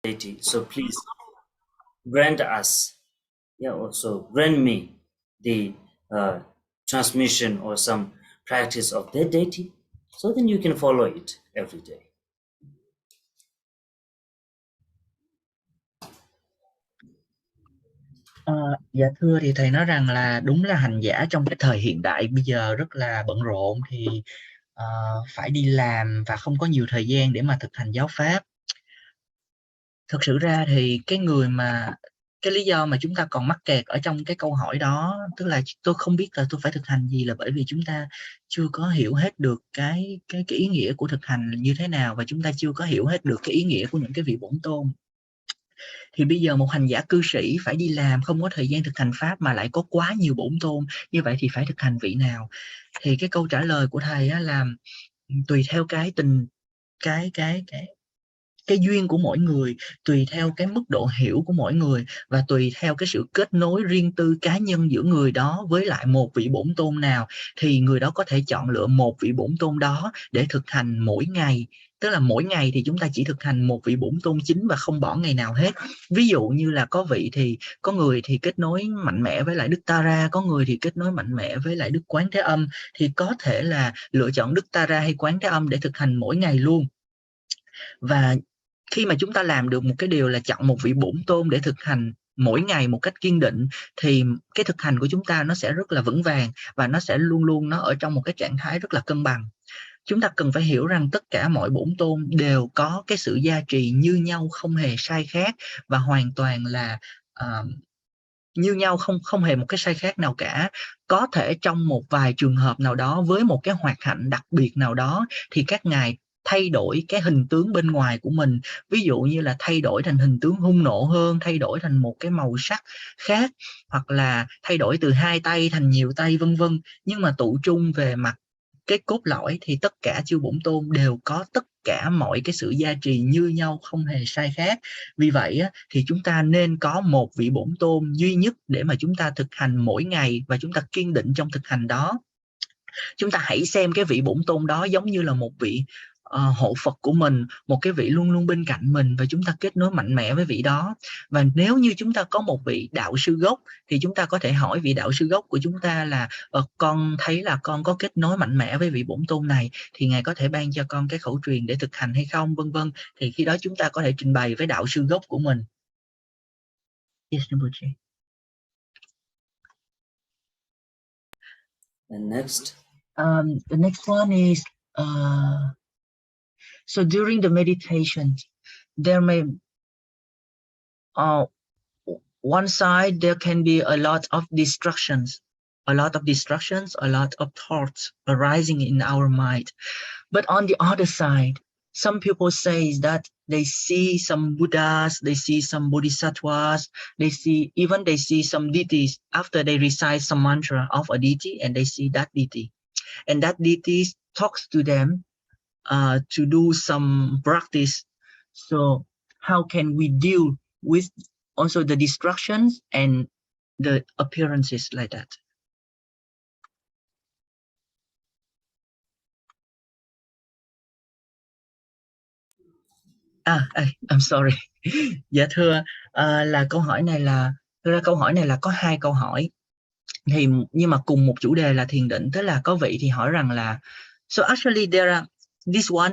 deity. So please grant us, also grant me the transmission or some practice of that deity, so then you can follow it every day. Dạ thưa, thì thầy nói rằng là đúng là hành giả trong cái thời hiện đại bây giờ rất là bận rộn, thì phải đi làm và không có nhiều thời gian để mà thực hành giáo pháp. Thực sự ra thì cái lý do mà chúng ta còn mắc kẹt ở trong cái câu hỏi đó, tức là tôi không biết là tôi phải thực hành gì, là bởi vì chúng ta chưa có hiểu hết được cái ý nghĩa của thực hành như thế nào, và chúng ta chưa có hiểu hết được cái ý nghĩa của những cái vị bổn tôn. Thì bây giờ một hành giả cư sĩ phải đi làm, không có thời gian thực hành pháp, mà lại có quá nhiều bổn tôn, như vậy thì phải thực hành vị nào? Thì cái câu trả lời của thầy á là tùy theo cái duyên của mỗi người, tùy theo cái mức độ hiểu của mỗi người, và tùy theo cái sự kết nối riêng tư cá nhân giữa người đó với lại một vị bổn tôn nào, thì người đó có thể chọn lựa một vị bổn tôn đó để thực hành mỗi ngày. Tức là mỗi ngày thì chúng ta chỉ thực hành một vị bổn tôn chính và không bỏ ngày nào hết. Ví dụ như là có người thì kết nối mạnh mẽ với lại Đức Tara, có người thì kết nối mạnh mẽ với lại Đức Quán Thế Âm, thì có thể là lựa chọn Đức Tara hay Quán Thế Âm để thực hành mỗi ngày luôn. Và khi mà chúng ta làm được một cái điều là chọn một vị bổn tôn để thực hành mỗi ngày một cách kiên định, thì cái thực hành của chúng ta nó sẽ rất là vững vàng, và nó sẽ luôn luôn nó ở trong một cái trạng thái rất là cân bằng. Chúng ta cần phải hiểu rằng tất cả mọi bổn tôn đều có cái sự gia trì như nhau, không hề sai khác, và hoàn toàn là như nhau, không hề một cái sai khác nào cả. Có thể trong một vài trường hợp nào đó, với một cái hoạt hạnh đặc biệt nào đó, thì các ngài thay đổi cái hình tướng bên ngoài của mình, ví dụ như là thay đổi thành hình tướng hung nộ hơn, thay đổi thành một cái màu sắc khác, hoặc là thay đổi từ 2 tay thành nhiều tay, vân vân. Nhưng mà tụ trung về mặt cái cốt lõi thì tất cả chư bổn tôn đều có tất cả mọi cái sự gia trì như nhau, không hề sai khác. Vì vậy thì chúng ta nên có một vị bổn tôn duy nhất để mà chúng ta thực hành mỗi ngày, và chúng ta kiên định trong thực hành đó. Chúng ta hãy xem cái vị bổn tôn đó giống như là một vị hộ Phật của mình, một cái vị luôn luôn bên cạnh mình, và chúng ta kết nối mạnh mẽ với vị đó. Và nếu như chúng ta có một vị đạo sư gốc, thì chúng ta có thể hỏi vị đạo sư gốc của chúng ta là con thấy là con có kết nối mạnh mẽ với vị bổn tôn này, thì ngài có thể ban cho con cái khẩu truyền để thực hành hay không, vân vân. Thì khi đó chúng ta có thể trình bày với đạo sư gốc của mình. Yes, Rinpoche. And next, the next one is so during the meditation, there may one side there can be a lot of distractions, a lot of thoughts arising in our mind. But on the other side, some people say that they see some Buddhas, they see some Bodhisattvas, they see some deities after they recite some mantra of a deity, and they see that deity. And that deity talks to them to do some practice. So how can we deal with also the distractions and the appearances like that? I'm sorry. Dạ thưa, là câu hỏi này là, thực ra câu hỏi này là có 2 câu hỏi, thì nhưng mà cùng một chủ đề là thiền định. Tức là có vị thì hỏi rằng là, so actually there are this one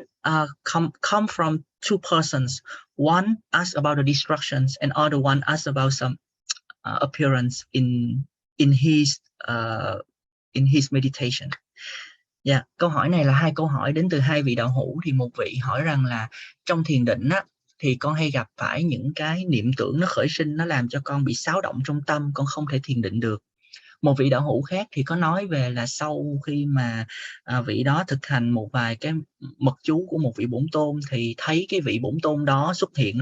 come from two persons. One asks about the distractions, and other one asks about some appearance in his meditation. Dạ, câu hỏi này là 2 câu hỏi đến từ 2 vị đạo hữu. Thì một vị hỏi rằng là trong thiền định á, thì con hay gặp phải những cái niệm tưởng nó khởi sinh, nó làm cho con bị xáo động trong tâm, con không thể thiền định được. Một vị đạo hữu khác thì có nói về là sau khi mà vị đó thực hành một vài cái mật chú của một vị bổn tôn, thì thấy cái vị bổn tôn đó xuất hiện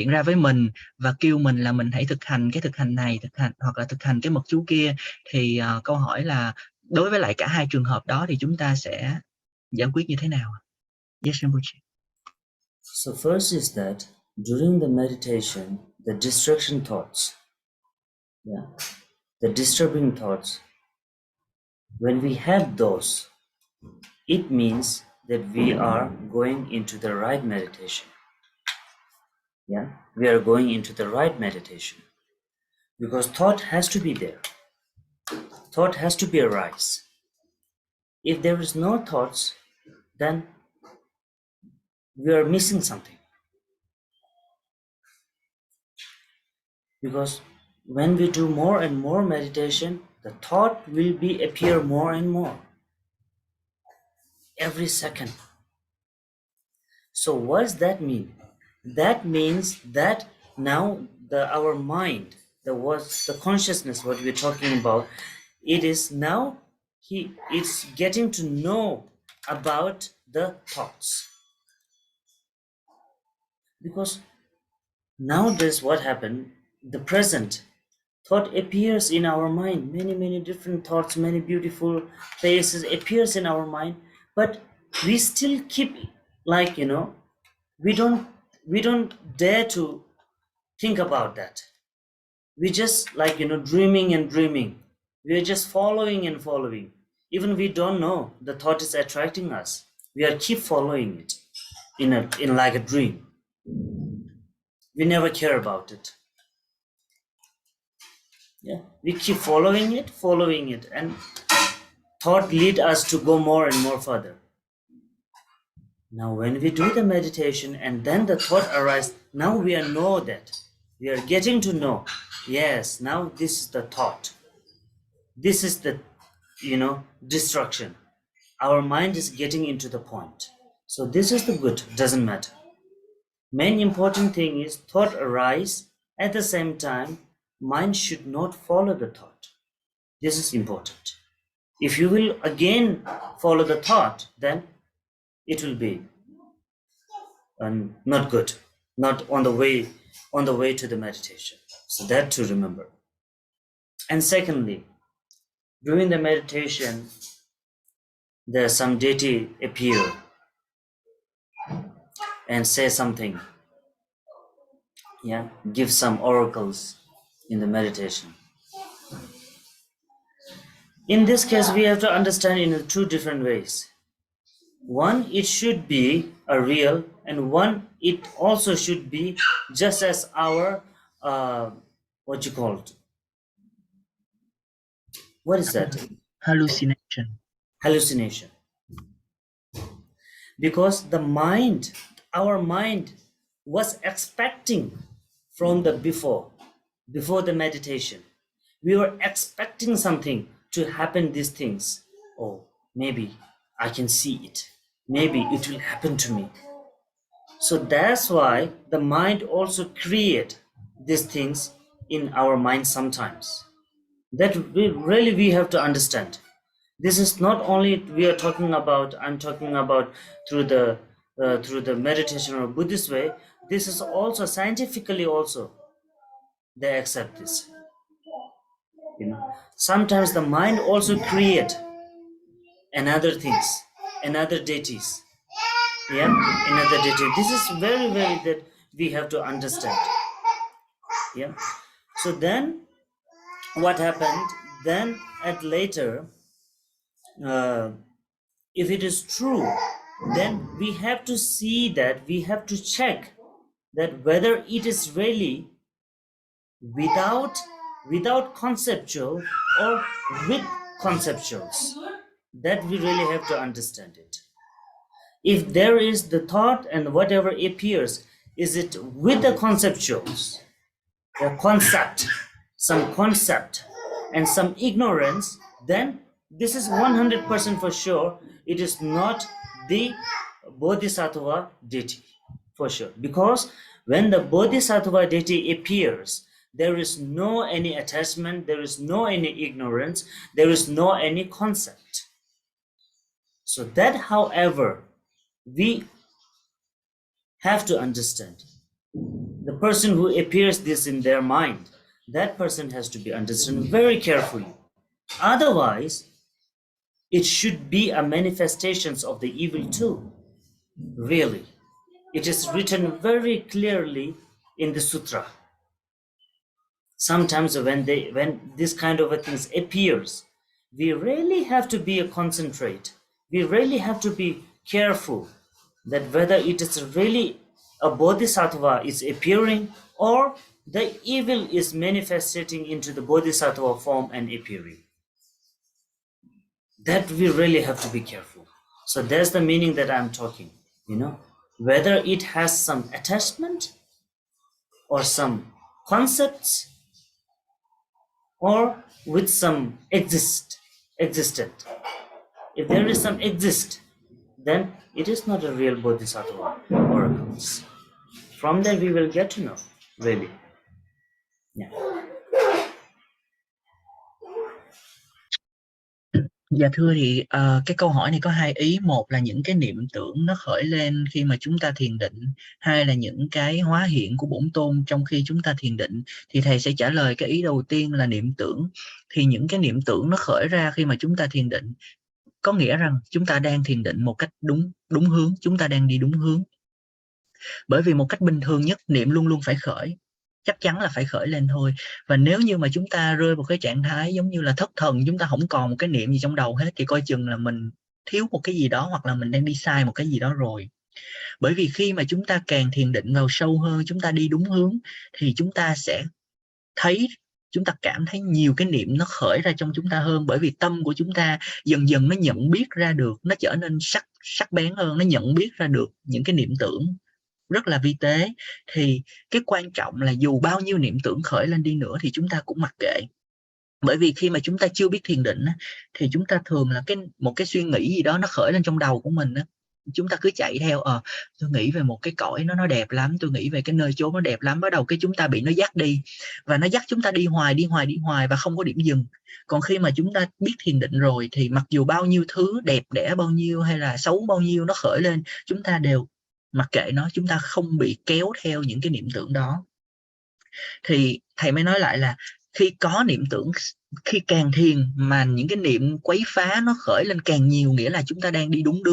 ra với mình và kêu mình là mình hãy thực hành cái thực hành này, hoặc là thực hành cái mật chú kia. Thì câu hỏi là đối với lại cả 2 trường hợp đó thì chúng ta sẽ giải quyết như thế nào? Yes, Rinpoche. So first is that during the meditation, the distraction thoughts, the disturbing thoughts, when we have those, it means that we are going into the right meditation. Yeah, we are going into the right meditation, because thought has to be there. Thought has to be arise. If there is no thoughts, then we are missing something. Because when we do more and more meditation, the thought will be appear more and more every second. So what does that mean? That means that now our mind, the consciousness, what we're talking about, it is now it's getting to know about the thoughts. Because nowadays what happened, the present thought appears in our mind, many different thoughts, many beautiful places appears in our mind, but we still keep, like, we don't dare to think about that. We just, like, dreaming and dreaming. We are just following and following. Even we don't know the thought is attracting us, we are keep following it in like a dream. We never care about it. Yeah, we keep following it, and thought lead us to go more and more further. Now when we do the meditation and then the thought arises, now we know that we are getting to know, yes, now this is the thought, this is the destruction. Our mind is getting into the point. So this is the good, doesn't matter. Main important thing is thought arise, at the same time mind should not follow the thought. This is important. If you will again follow the thought, then it will be not good, not on the way to the meditation. So that to remember. And secondly, during the meditation, there's some deity appear and say something. Yeah, give some oracles in the meditation. In this case, we have to understand in two different ways. One, it should be a real, and one, it also should be just as our what you call it? What is that? Hallucination. Because our mind was expecting from the before the meditation. We were expecting something to happen, these things. Oh, maybe I can see it. Maybe it will happen to me. So that's why the mind also create these things in our mind sometimes. That we have to understand. This is not only I'm talking about through the meditation or Buddhist way. This is also scientifically also they accept this. Sometimes the mind also create another things, another deities. Yeah, another deity. This is very that we have to understand. Yeah. So then what happened then at later, if it is true, then we have to see that, we have to check that whether it is really without conceptual or with conceptuals. That we really have to understand it. If there is the thought and whatever appears, is it with the conceptuals, the concept, some concept and some ignorance, then this is 100% for sure. It is not the Bodhisattva deity, for sure. Because when the Bodhisattva deity appears, there is no any attachment, there is no any ignorance, there is no any concept. So that, however, we have to understand. The person who appears this in their mind, that person has to be understood very carefully. Otherwise, it should be a manifestations of the evil too. Really, it is written very clearly in the sutra. Sometimes when this kind of a things appears, we really have to be a concentrate. We really have to be careful that whether it is really a bodhisattva is appearing or the evil is manifesting into the bodhisattva form and appearing. That we really have to be careful. So that's the meaning that I'm talking, whether it has some attachment or some concepts or with some existent. If there is some exist, then it is not a real bodhisattva oracles. From there we will get to know, really. Yeah. Dạ thưa thì cái câu hỏi này có hai ý. Một là những cái niệm tưởng nó khởi lên khi mà chúng ta thiền định. Hai là những cái hóa hiện của bổn tôn trong khi chúng ta thiền định. Thì thầy sẽ trả lời cái ý đầu tiên là niệm tưởng. Thì những cái niệm tưởng nó khởi ra khi mà chúng ta thiền định có nghĩa rằng chúng ta đang thiền định một cách đúng hướng, chúng ta đang đi đúng hướng. Bởi vì một cách bình thường nhất niệm luôn luôn phải khởi, chắc chắn là phải khởi lên thôi. Và nếu như mà chúng ta rơi vào cái trạng thái giống như là thất thần, chúng ta không còn một cái niệm gì trong đầu hết, thì coi chừng là mình thiếu một cái gì đó hoặc là mình đang đi sai một cái gì đó rồi. Bởi vì khi mà chúng ta càng thiền định vào sâu hơn, chúng ta đi đúng hướng thì chúng ta sẽ chúng ta cảm thấy nhiều cái niệm nó khởi ra trong chúng ta hơn. Bởi vì tâm của chúng ta dần dần nó nhận biết ra được, nó trở nên sắc bén hơn, nó nhận biết ra được những cái niệm tưởng rất là vi tế. Thì cái quan trọng là dù bao nhiêu niệm tưởng khởi lên đi nữa thì chúng ta cũng mặc kệ. Bởi vì khi mà chúng ta chưa biết thiền định thì chúng ta thường là một cái suy nghĩ gì đó nó khởi lên trong đầu của mình, chúng ta cứ chạy theo, tôi nghĩ về một cái cõi nó đẹp lắm, tôi nghĩ về cái nơi chốn nó đẹp lắm, bắt đầu cái chúng ta bị nó dắt đi, và nó dắt chúng ta đi hoài và không có điểm dừng. Còn khi mà chúng ta biết thiền định rồi thì mặc dù bao nhiêu thứ đẹp đẽ bao nhiêu hay là xấu bao nhiêu nó khởi lên, chúng ta đều mặc kệ nó, chúng ta không bị kéo theo những cái niệm tưởng đó. Thì thầy mới nói lại là khi có niệm tưởng, khi càng thiền mà những cái niệm quấy phá nó khởi lên càng nhiều, nghĩa là chúng ta đang đi đúng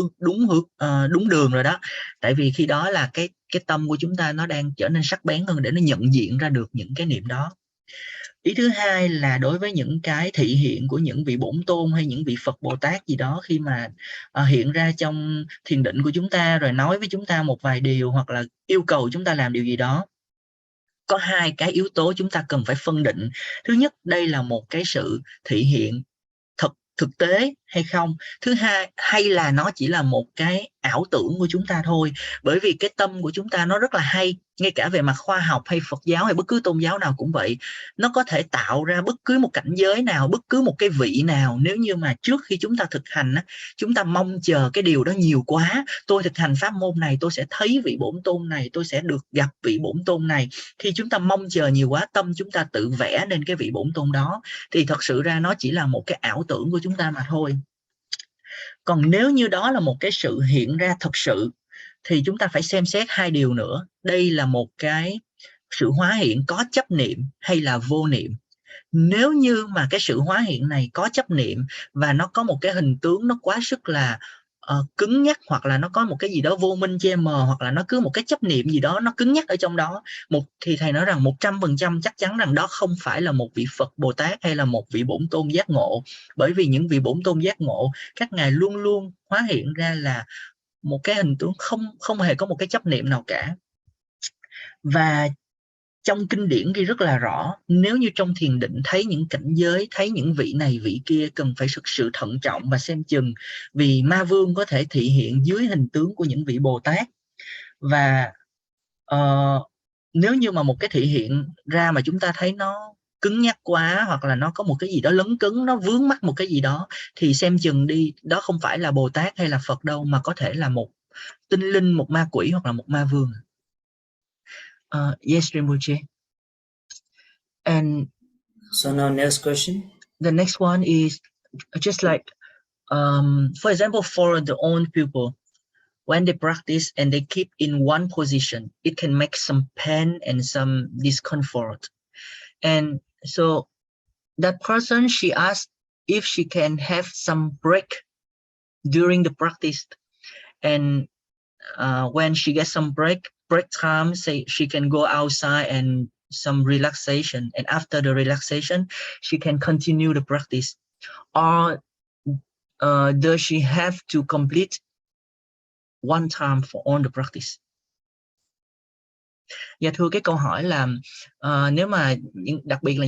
đường rồi đó. Tại vì khi đó là cái tâm của chúng ta nó đang trở nên sắc bén hơn để nó nhận diện ra được những cái niệm đó. Ý thứ hai là đối với những cái thị hiện của những vị bổn tôn hay những vị Phật Bồ Tát gì đó, khi mà hiện ra trong thiền định của chúng ta rồi nói với chúng ta một vài điều hoặc là yêu cầu chúng ta làm điều gì đó, có hai cái yếu tố chúng ta cần phải phân định. Thứ nhất, đây là một cái sự thị hiện thực tế hay không. Thứ hai, hay là nó chỉ là một cái ảo tưởng của chúng ta thôi. Bởi vì cái tâm của chúng ta nó rất là hay, ngay cả về mặt khoa học hay Phật giáo hay bất cứ tôn giáo nào cũng vậy. Nó có thể tạo ra bất cứ một cảnh giới nào, bất cứ một cái vị nào. Nếu như mà trước khi chúng ta thực hành chúng ta mong chờ cái điều đó nhiều quá, tôi thực hành pháp môn này tôi sẽ thấy vị bổn tôn này, tôi sẽ được gặp vị bổn tôn này. Khi chúng ta mong chờ nhiều quá, tâm chúng ta tự vẽ nên cái vị bổn tôn đó, thì thật sự ra nó chỉ là một cái ảo tưởng của chúng ta mà thôi. Còn nếu như đó là một cái sự hiện ra thật sự thì chúng ta phải xem xét hai điều nữa. Đây là một cái sự hóa hiện có chấp niệm hay là vô niệm. Nếu như mà cái sự hóa hiện này có chấp niệm và nó có một cái hình tướng nó quá sức là cứng nhắc, hoặc là nó có một cái gì đó vô minh che mờ, hoặc là nó cứ một cái chấp niệm gì đó nó cứng nhắc ở trong đó, thì thầy nói rằng 100% chắc chắn rằng đó không phải là một vị Phật Bồ Tát hay là một vị bổn tôn giác ngộ. Bởi vì những vị bổn tôn giác ngộ, các ngài luôn luôn hóa hiện ra là một cái hình tướng không hề có một cái chấp niệm nào cả. Và trong kinh điển ghi rất là rõ, nếu như trong thiền định thấy những cảnh giới, thấy những vị này vị kia, cần phải thực sự thận trọng và xem chừng, vì ma vương có thể thị hiện dưới hình tướng của những vị Bồ Tát. Và nếu như mà một cái thị hiện ra mà chúng ta thấy nó cứng nhắc quá, hoặc là nó có một cái gì đó lấn cứng, nó vướng mắc một cái gì đó, thì xem chừng đi, đó không phải là Bồ Tát hay là Phật đâu, mà có thể là một tinh linh, một ma quỷ hoặc là một ma vương. Yes, Rinpoche. And so now next question. The next one is just like, for example, for the old people, when they practice and they keep in one position, it can make some pain and some discomfort. And so that person, she asked if she can have some break during the practice. And when she gets some break time, say she can go outside and some relaxation, and after the relaxation she can continue the practice, or does she have to complete one time for all the practice? Dạ thưa, cái câu hỏi là nếu mà đặc biệt là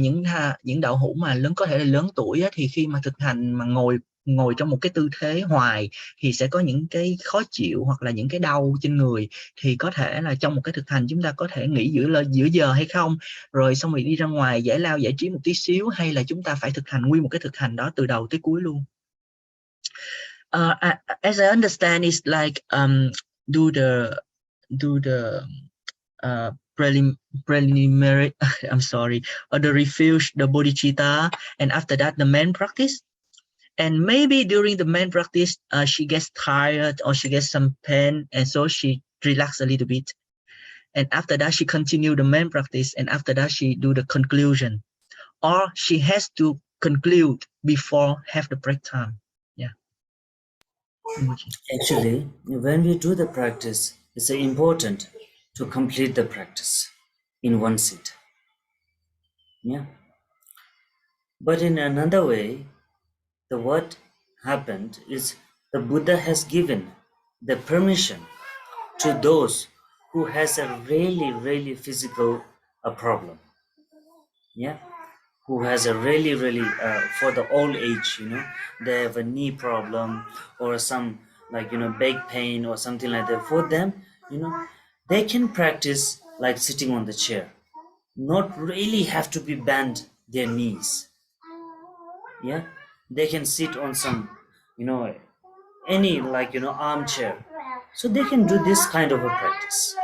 những đạo hữu mà có thể là lớn tuổi á, thì khi mà thực hành mà ngồi trong một cái tư thế hoài thì sẽ có những cái khó chịu hoặc là những cái đau trên người, thì có thể là trong một cái thực hành chúng ta có thể nghỉ giữa giờ hay không, rồi xong rồi đi ra ngoài giải lao giải trí một tí xíu, hay là chúng ta phải thực hành nguyên một cái thực hành đó từ đầu tới cuối luôn? As I understand, it's like do the preliminary I'm sorry, or the refuge, the bodhicitta, and after that the main practice. And maybe during the main practice she gets tired or she gets some pain, and so she relax a little bit, and after that she continue the main practice, and after that she do the conclusion, or she has to conclude before have the break time. Yeah. Actually, when we do the practice, it's important to complete the practice in one sit. Yeah. But in another way, what happened is the Buddha has given the permission to those who has a really physical problem. Yeah. Who has a really for the old age, they have a knee problem or some like back pain or something like that. For them, they can practice like sitting on the chair, not really have to be bend their knees. Yeah, they can sit on some any like armchair, so they can do this kind of a practice.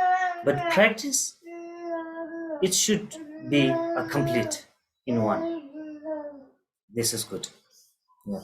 But practice, it should be a complete in one. This is good. Yeah.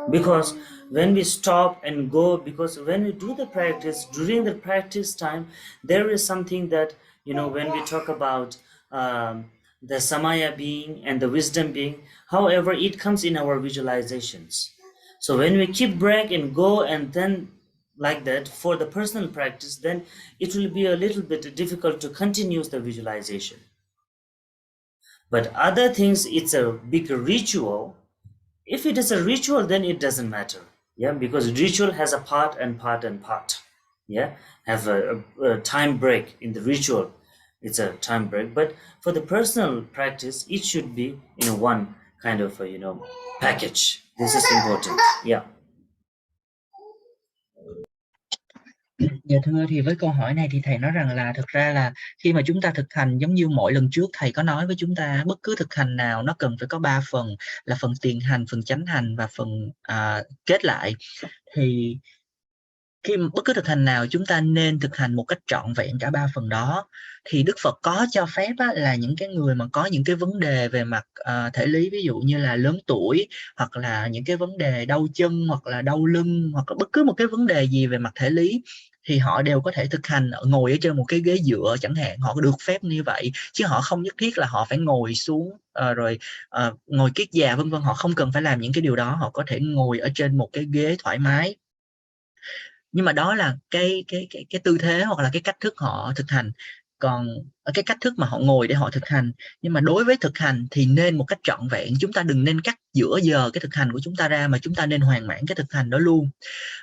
Because when we stop and go, because when we do the practice, during the practice time, there is something that when we talk about the samaya being and the wisdom being, however it comes in our visualizations. So when we keep break and go and then like that for the personal practice, then it will be a little bit difficult to continue the visualization. But other things, it's a big ritual. If it is a ritual, then it doesn't matter. Yeah, because ritual has a part and part and part. Yeah, have a time break in the ritual. It's a time break. But for the personal practice, it should be one kind of package. This is important. Yeah. Dạ thưa, thì với câu hỏi này thì thầy nói rằng là thực ra là khi mà chúng ta thực hành giống như mọi lần trước, thầy có nói với chúng ta bất cứ thực hành nào nó cần phải có 3 phần, là phần tiền hành, phần chánh hành và phần kết lại. Thì khi bất cứ thực hành nào chúng ta nên thực hành một cách trọn vẹn cả 3 phần đó. Thì Đức Phật có cho phép là những cái người mà có những cái vấn đề về mặt thể lý, ví dụ như là lớn tuổi, hoặc là những cái vấn đề đau chân, hoặc là đau lưng, hoặc là bất cứ một cái vấn đề gì về mặt thể lý, thì họ đều có thể thực hành ngồi ở trên một cái ghế dựa chẳng hạn, họ được phép như vậy, chứ họ không nhất thiết là họ phải ngồi xuống rồi ngồi kiết già vân vân, họ không cần phải làm những cái điều đó, họ có thể ngồi ở trên một cái ghế thoải mái. Nhưng mà đó là cái tư thế hoặc là cái cách thức họ thực hành, còn cái cách thức mà họ ngồi để họ thực hành. Nhưng mà đối với thực hành thì nên một cách trọn vẹn, chúng ta đừng nên cắt giữa giờ cái thực hành của chúng ta ra, mà chúng ta nên hoàn mãn cái thực hành đó luôn.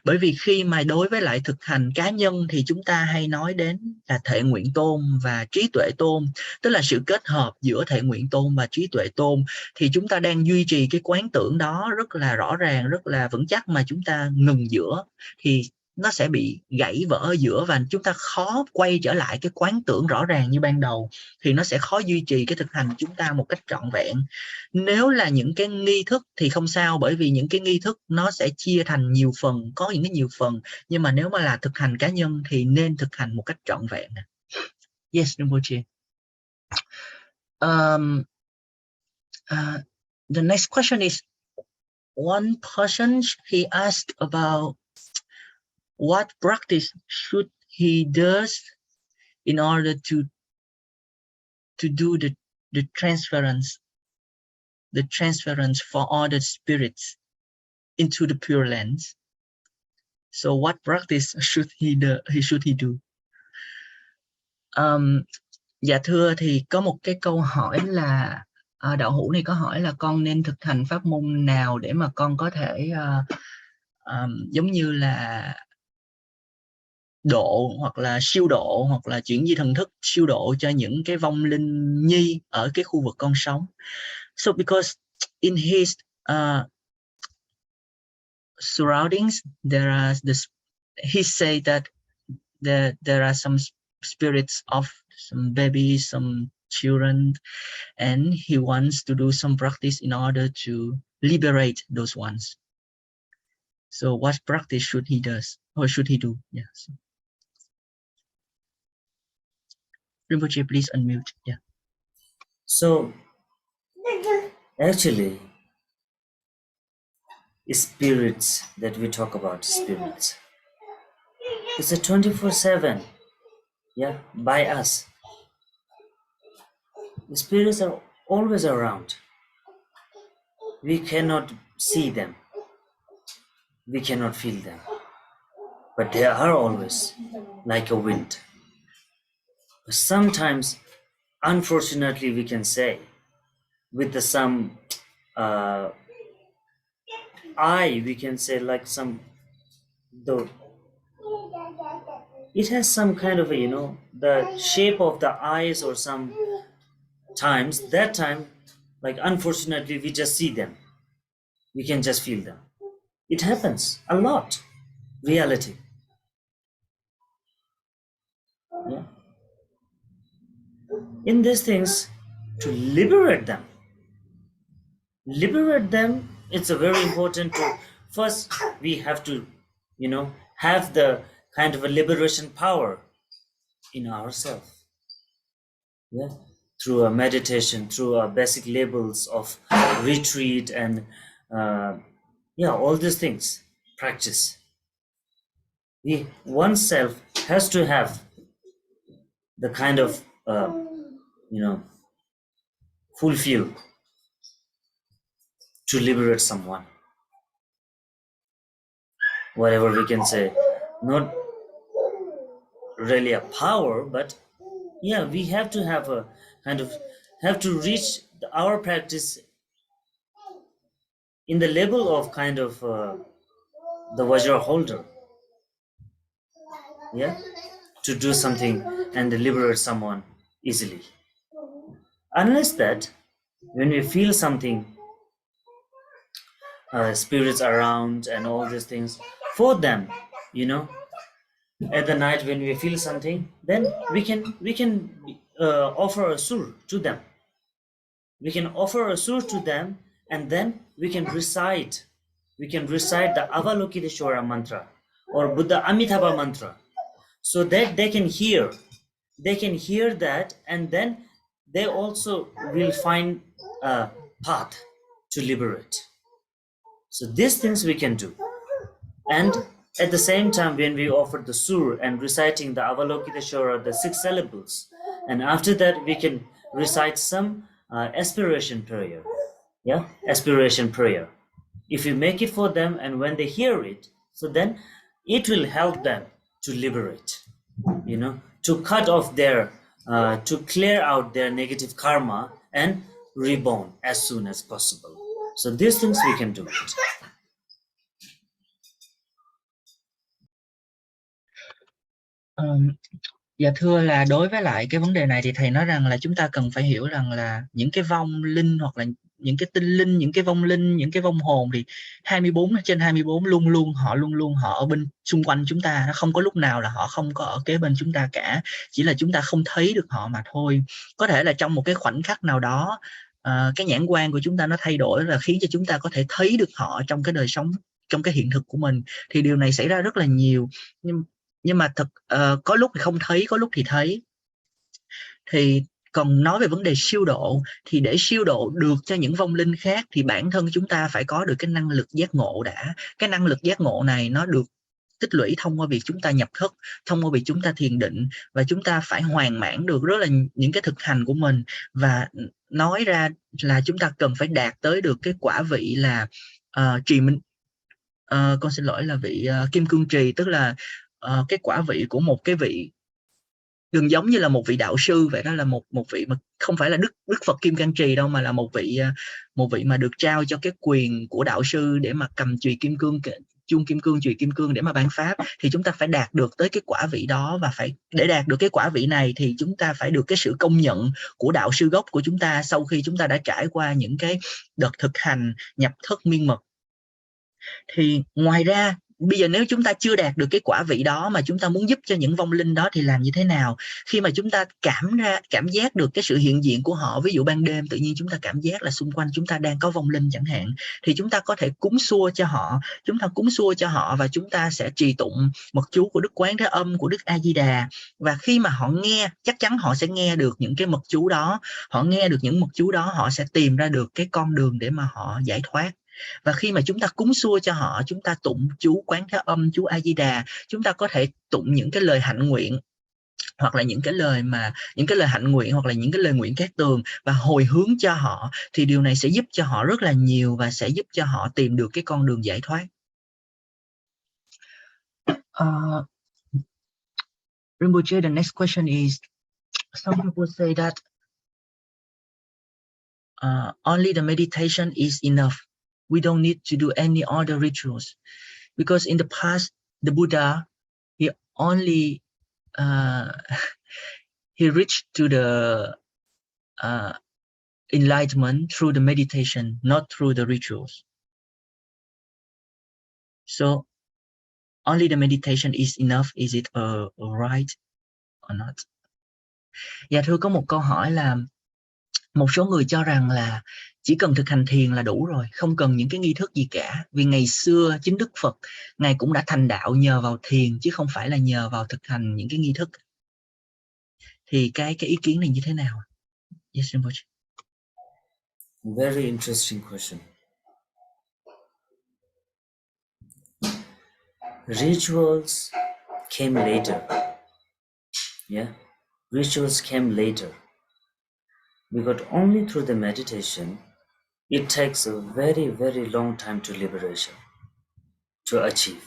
Bởi vì khi mà đối với lại thực hành cá nhân thì chúng ta hay nói đến là thể nguyện tôn và trí tuệ tôn, tức là sự kết hợp giữa thể nguyện tôn và trí tuệ tôn. Thì chúng ta đang duy trì cái quán tưởng đó rất là rõ ràng, rất là vững chắc, mà chúng ta ngừng giữa thì nó sẽ bị gãy vỡ ở giữa, và chúng ta khó quay trở lại cái quán tưởng rõ ràng như ban đầu, thì nó sẽ khó duy trì cái thực hành của chúng ta một cách trọn vẹn. Nếu là những cái nghi thức thì không sao, bởi vì những cái nghi thức nó sẽ chia thành nhiều phần, có những cái nhiều phần, nhưng mà nếu mà là thực hành cá nhân thì nên thực hành một cách trọn vẹn. Yes, Rinpoche. The next question is, one person he asked about what practice should he does in order to do the transference for all the spirits into the Pure Lands. So what practice should he do? Dạ thưa, thì có một cái câu hỏi là đạo hữu này có hỏi là con nên thực hành pháp môn nào để mà con có thể giống như là độ hoặc là siêu độ hoặc là chuyển di thần thức siêu độ cho những cái vong linh nhi ở cái khu vực con sống. So because in his surroundings he say that there are some spirits of some babies, some children, and he wants to do some practice in order to liberate those ones. So what practice should he do? Yeah. So. Rinpoche, please unmute. Yeah. So actually, spirits that we talk about, spirits, it's a 24/7, yeah, by us. The spirits are always around. We cannot see them, we cannot feel them, but they are always like a wind. Sometimes, unfortunately, we can say, with some eye, we can say like some, though it has some kind of a, the shape of the eyes, or some times, that time, like unfortunately, we just see them. We can just feel them. It happens a lot. Reality. Yeah. In these things, to liberate them, it's a very important to, first we have to, have the kind of a liberation power in ourselves. Yeah. Through a meditation, through a basic labels of retreat and all these things, practice. Oneself has to have the kind of fulfill to liberate someone, whatever we can say, not really a power, but yeah, we have to have a kind of, have to reach our practice in the level of kind of the Vajra holder, yeah, to do something and liberate someone easily. Unless that, when we feel something, spirits around and all these things, for them, at the night when we feel something, then we can offer a sur to them. We can offer a sur to them, and then we can recite the Avalokiteshvara mantra or Buddha Amitabha mantra, so that they can hear that, and then they also will find a path to liberate. So these things we can do. And at the same time, when we offer the sur and reciting the Avalokiteshvara, the 6 syllables, and after that we can recite some aspiration prayer. Yeah, aspiration prayer. If you make it for them, and when they hear it, so then it will help them to liberate, to cut off their, to clear out their negative karma and reborn as soon as possible. So these things we can do it. Dạ thưa, là đối với lại cái vấn đề này thì thầy nói rằng là chúng ta cần phải hiểu rằng là những cái vong linh hoặc là những cái tinh linh, những cái vong linh, những cái vong hồn thì 24/24 luôn luôn họ ở bên xung quanh chúng ta, nó không có lúc nào là họ không có ở kế bên chúng ta cả, chỉ là chúng ta không thấy được họ mà thôi. Có thể là trong một cái khoảnh khắc nào đó, cái nhãn quan của chúng ta nó thay đổi, là khiến cho chúng ta có thể thấy được họ trong cái đời sống, trong cái hiện thực của mình, thì điều này xảy ra rất là nhiều. Nhưng mà có lúc thì không thấy, có lúc thì thấy. Thì còn nói về vấn đề siêu độ, thì để siêu độ được cho những vong linh khác thì bản thân chúng ta phải có được cái năng lực giác ngộ đã. Cái năng lực giác ngộ này nó được tích lũy thông qua việc chúng ta nhập thức, thông qua việc chúng ta thiền định, và chúng ta phải hoàn mãn được rất là những cái thực hành của mình. Và nói ra là chúng ta cần phải đạt tới được cái quả vị là trì minh, con xin lỗi, là vị kim cương trì, tức là cái quả vị của một cái vị gần giống như là một vị đạo sư vậy đó, là một vị mà không phải là Đức Phật Kim Cang Trì đâu, mà là một vị mà được trao cho cái quyền của đạo sư để mà cầm chùy kim cương chuông kim cương, chùy kim cương để mà ban pháp, thì chúng ta phải đạt được tới cái quả vị đó, và để đạt được cái quả vị này thì chúng ta phải được cái sự công nhận của đạo sư gốc của chúng ta sau khi chúng ta đã trải qua những cái đợt thực hành nhập thức miên mật. Thì ngoài ra, bây giờ nếu chúng ta chưa đạt được cái quả vị đó mà chúng ta muốn giúp cho những vong linh đó thì làm như thế nào? Khi mà chúng ta cảm giác được cái sự hiện diện của họ, ví dụ ban đêm tự nhiên chúng ta cảm giác là xung quanh chúng ta đang có vong linh chẳng hạn, thì chúng ta có thể cúng xua cho họ, và chúng ta sẽ trì tụng mật chú của Đức Quán Thế Âm, của Đức A Di Đà, và khi mà họ nghe, chắc chắn họ sẽ nghe được những cái mật chú đó, họ sẽ tìm ra được cái con đường để mà họ giải thoát. Và khi mà chúng ta cúng xua cho họ, chúng ta tụng chú Quán Thế Âm, chú A Di Đà, chúng ta có thể tụng những cái lời hạnh nguyện, hoặc là những cái lời hạnh nguyện, hoặc là những cái lời nguyện cát tường, và hồi hướng cho họ, thì điều này sẽ giúp cho họ rất là nhiều và sẽ giúp cho họ tìm được cái con đường giải thoát. Rinpoche, the next question is, some people say that only the meditation is enough. We don't need to do any other rituals. Because in the past, the Buddha, he only he reached to the enlightenment through the meditation, not through the rituals. So only the meditation is enough. Is it right or not? Dạ thưa, có một câu hỏi là một số người cho rằng là chỉ cần thực hành thiền là đủ rồi, không cần những cái nghi thức gì cả. Vì ngày xưa chính Đức Phật, Ngài cũng đã thành đạo nhờ vào thiền chứ không phải là nhờ vào thực hành những cái nghi thức. Thì cái ý kiến này như thế nào? Yes, Rinpoche. Very interesting question. Rituals came later. Yeah, rituals came later. Because only through the meditation, it takes a very, very long time to liberation, to achieve.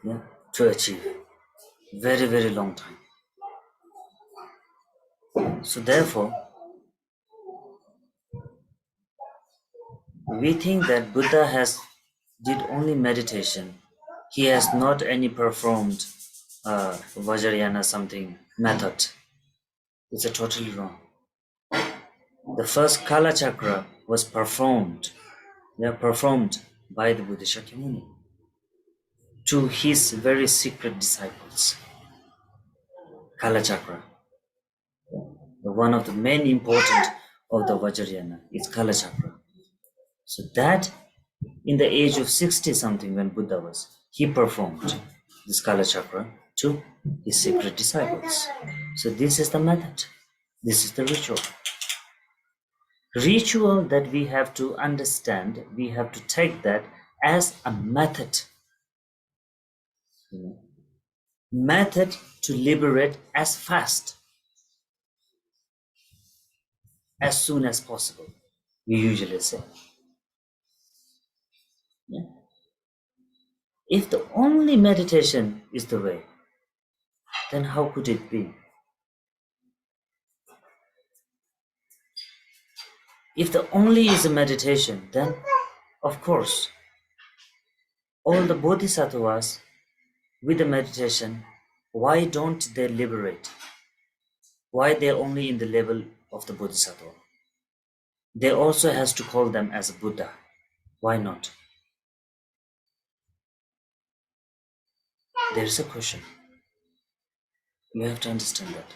Yeah, to achieve. Very, very long time. So therefore, we think that Buddha did only meditation. He has not any performed Vajrayana something method. It's a totally wrong. The first Kala Chakra was performed by the Buddha Shakyamuni to his very secret disciples. Kala Chakra. One of the main important of the Vajrayana is Kala Chakra. So that in the age of 60 something when Buddha was, he performed this Kala Chakra to his secret disciples. So this is the method. This is the ritual. Ritual that we have to understand, we have to take that as a method. Method to liberate as fast, as soon as possible, we usually say. Yeah. If the only meditation is the way, then how could it be? If the only is a meditation, then of course, all the bodhisattvas with the meditation, why don't they liberate? Why they're only in the level of the bodhisattva? They also has to call them as a Buddha. Why not? There is a question. You have to understand that.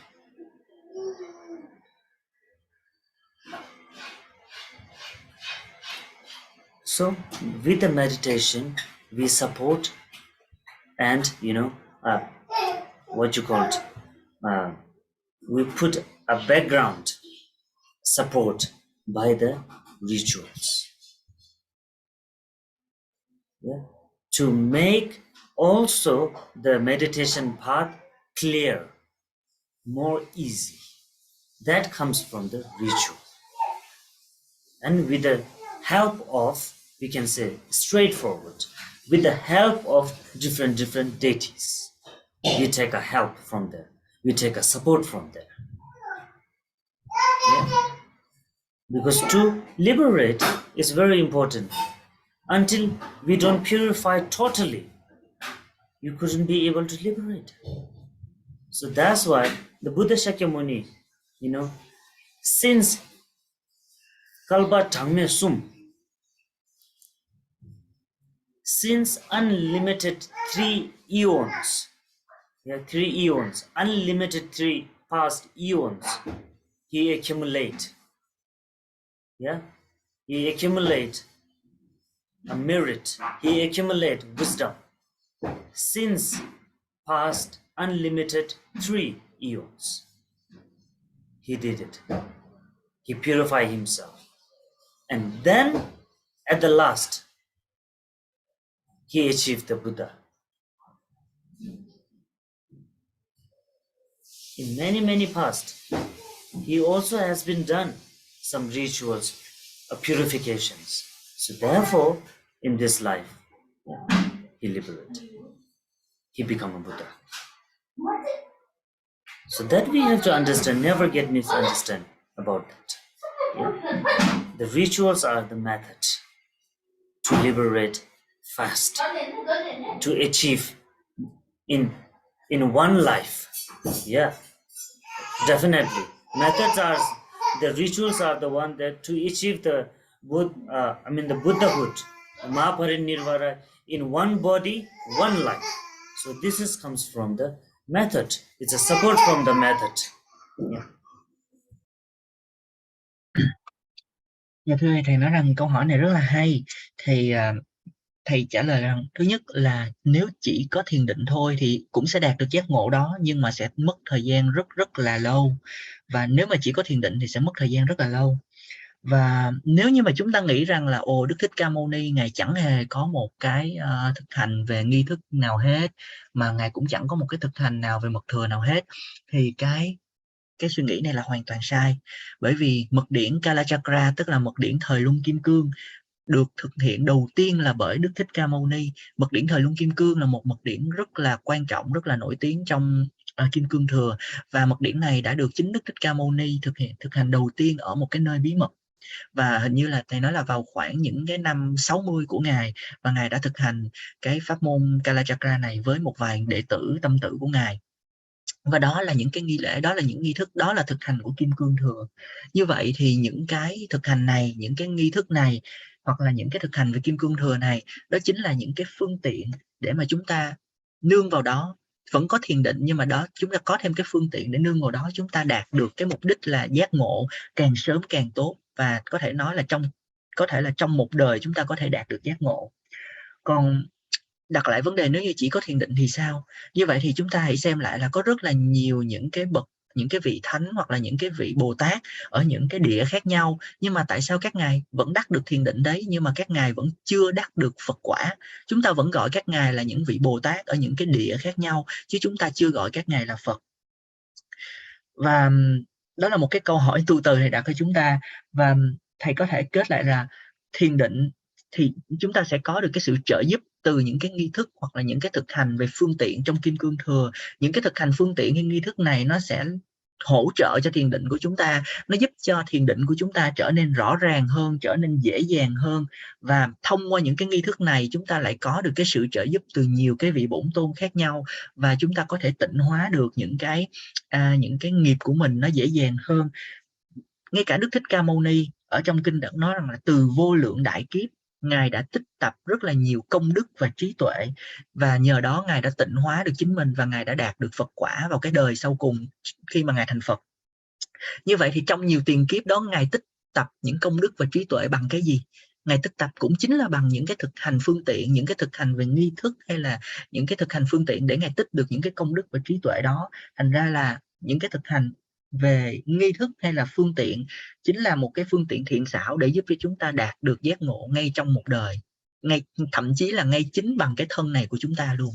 So with the meditation, we support and we put a background support by the rituals. Yeah? To make also the meditation path clear, more easy. That comes from the ritual. And with the help of, we can say straightforward, with the help of different deities, we take a help from there. We take a support from there. Yeah? Because to liberate is very important. until we don't purify totally, you couldn't be able to liberate. So that's why the Buddha Shakyamuni, since Kalpa Thangme Sum, since unlimited 3 eons, unlimited 3 past eons, he accumulate a merit, he accumulate wisdom since past unlimited 3 eons. He did it. He purified himself. And then at the last, he achieved the Buddha. In many, many past, he also has been done some rituals of purifications. So therefore, in this life, he liberated. He became a Buddha. So that we have to understand, never get misunderstood about that. Yeah? The rituals are the method to liberate fast, to achieve in one life. Yeah, definitely. Methods are, the rituals are the one that to achieve the the Buddhahood, Mahaparinirvana, in one body, one life. So this comes from the method. It's a support from the method. Yeah. Dạ thưa thầy nói rằng câu hỏi này rất là hay. Thầy trả lời rằng thứ nhất là nếu chỉ có thiền định thôi thì cũng sẽ đạt được giác ngộ đó, nhưng mà sẽ mất thời gian rất là lâu. Và nếu mà chỉ có thiền định thì sẽ mất thời gian rất là lâu. Và nếu như mà chúng ta nghĩ rằng là Đức Thích Ca Mâu Ni ngài chẳng hề có một cái thực hành về nghi thức nào hết, mà ngài cũng chẳng có một cái thực hành nào về mật thừa nào hết, thì cái suy nghĩ này là hoàn toàn sai. Bởi vì mật điển Kalachakra, tức là mật điển thời Luân Kim Cương, được thực hiện đầu tiên là bởi Đức Thích Ca Mâu Ni. Mật điển thời Luân Kim Cương là một mật điển rất là quan trọng, rất là nổi tiếng trong Kim Cương Thừa, và mật điển này đã được chính Đức Thích Ca Mâu Ni thực hành đầu tiên ở một cái nơi bí mật. Và hình như là thầy nói là vào khoảng những cái năm 60 của ngài, và ngài đã thực hành cái pháp môn Kalachakra này với một vài đệ tử tâm tử của ngài. Và đó là những cái nghi lễ, đó là những nghi thức, đó là thực hành của Kim Cương Thừa. Như vậy thì những cái thực hành này, những cái nghi thức này, hoặc là những cái thực hành về Kim Cương Thừa này, đó chính là những cái phương tiện để mà chúng ta nương vào đó. Vẫn có thiền định, nhưng mà đó chúng ta có thêm cái phương tiện để nương vào đó, chúng ta đạt được cái mục đích là giác ngộ càng sớm càng tốt. Và có thể nói là trong một đời chúng ta có thể đạt được giác ngộ. Còn đặt lại vấn đề nếu như chỉ có thiền định thì sao? Như vậy thì chúng ta hãy xem lại là có rất là nhiều những cái bậc, những cái vị thánh hoặc là những cái vị Bồ Tát ở những cái địa khác nhau, nhưng mà tại sao các ngài vẫn đắc được thiền định đấy, nhưng mà các ngài vẫn chưa đắc được Phật quả? Chúng ta vẫn gọi các ngài là những vị Bồ Tát ở những cái địa khác nhau, chứ chúng ta chưa gọi các ngài là Phật. Và đó là một cái câu hỏi tu từ thầy đặt cho chúng ta, và thầy có thể kết lại là thiền định thì chúng ta sẽ có được cái sự trợ giúp từ những cái nghi thức hoặc là những cái thực hành về phương tiện trong Kim Cương Thừa. Những cái thực hành phương tiện hay nghi thức này nó sẽ hỗ trợ cho thiền định của chúng ta, nó giúp cho thiền định của chúng ta trở nên rõ ràng hơn, trở nên dễ dàng hơn. Và thông qua những cái nghi thức này chúng ta lại có được cái sự trợ giúp từ nhiều cái vị bổn tôn khác nhau, và chúng ta có thể tịnh hóa được những cái nghiệp của mình nó dễ dàng hơn. Ngay cả Đức Thích Ca Mâu Ni ở trong kinh đã nói rằng là từ vô lượng đại kiếp ngài đã tích tập rất là nhiều công đức và trí tuệ, và nhờ đó ngài đã tịnh hóa được chính mình, và ngài đã đạt được Phật quả vào cái đời sau cùng khi mà ngài thành Phật. Như vậy thì trong nhiều tiền kiếp đó ngài tích tập những công đức và trí tuệ bằng cái gì? Ngài tích tập cũng chính là bằng những cái thực hành phương tiện, những cái thực hành về nghi thức, hay là những cái thực hành phương tiện để ngài tích được những cái công đức và trí tuệ đó. Thành ra là những cái thực hành về nghi thức hay là phương tiện chính là một cái phương tiện thiện xảo để giúp cho chúng ta đạt được giác ngộ ngay trong một đời, thậm chí là ngay chính bằng cái thân này của chúng ta luôn.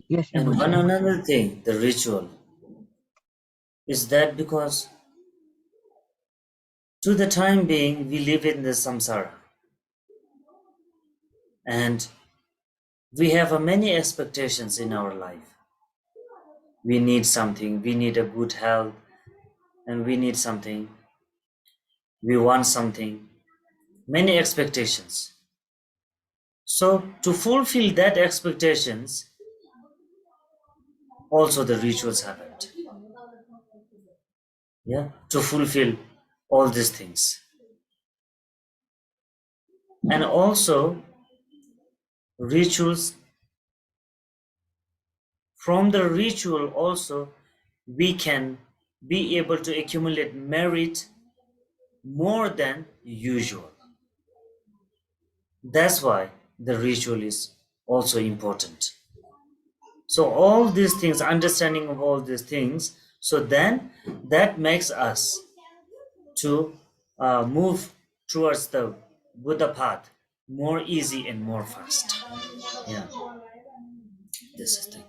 Yes, and one another thing, the ritual, is that because to the time being we live in the samsara, and we have many expectations in our life. We need something, we need a good health, and we need something, we want something. many expectations. So to fulfill that expectations, also the rituals happened. Yeah, to fulfill all these things. And also rituals, from the ritual also we can be able to accumulate merit more than usual. That's why the ritual is also important. So all these things, understanding of all these things, so then that makes us to move towards the Buddha path more easy and more fast. Yeah, this is the thing.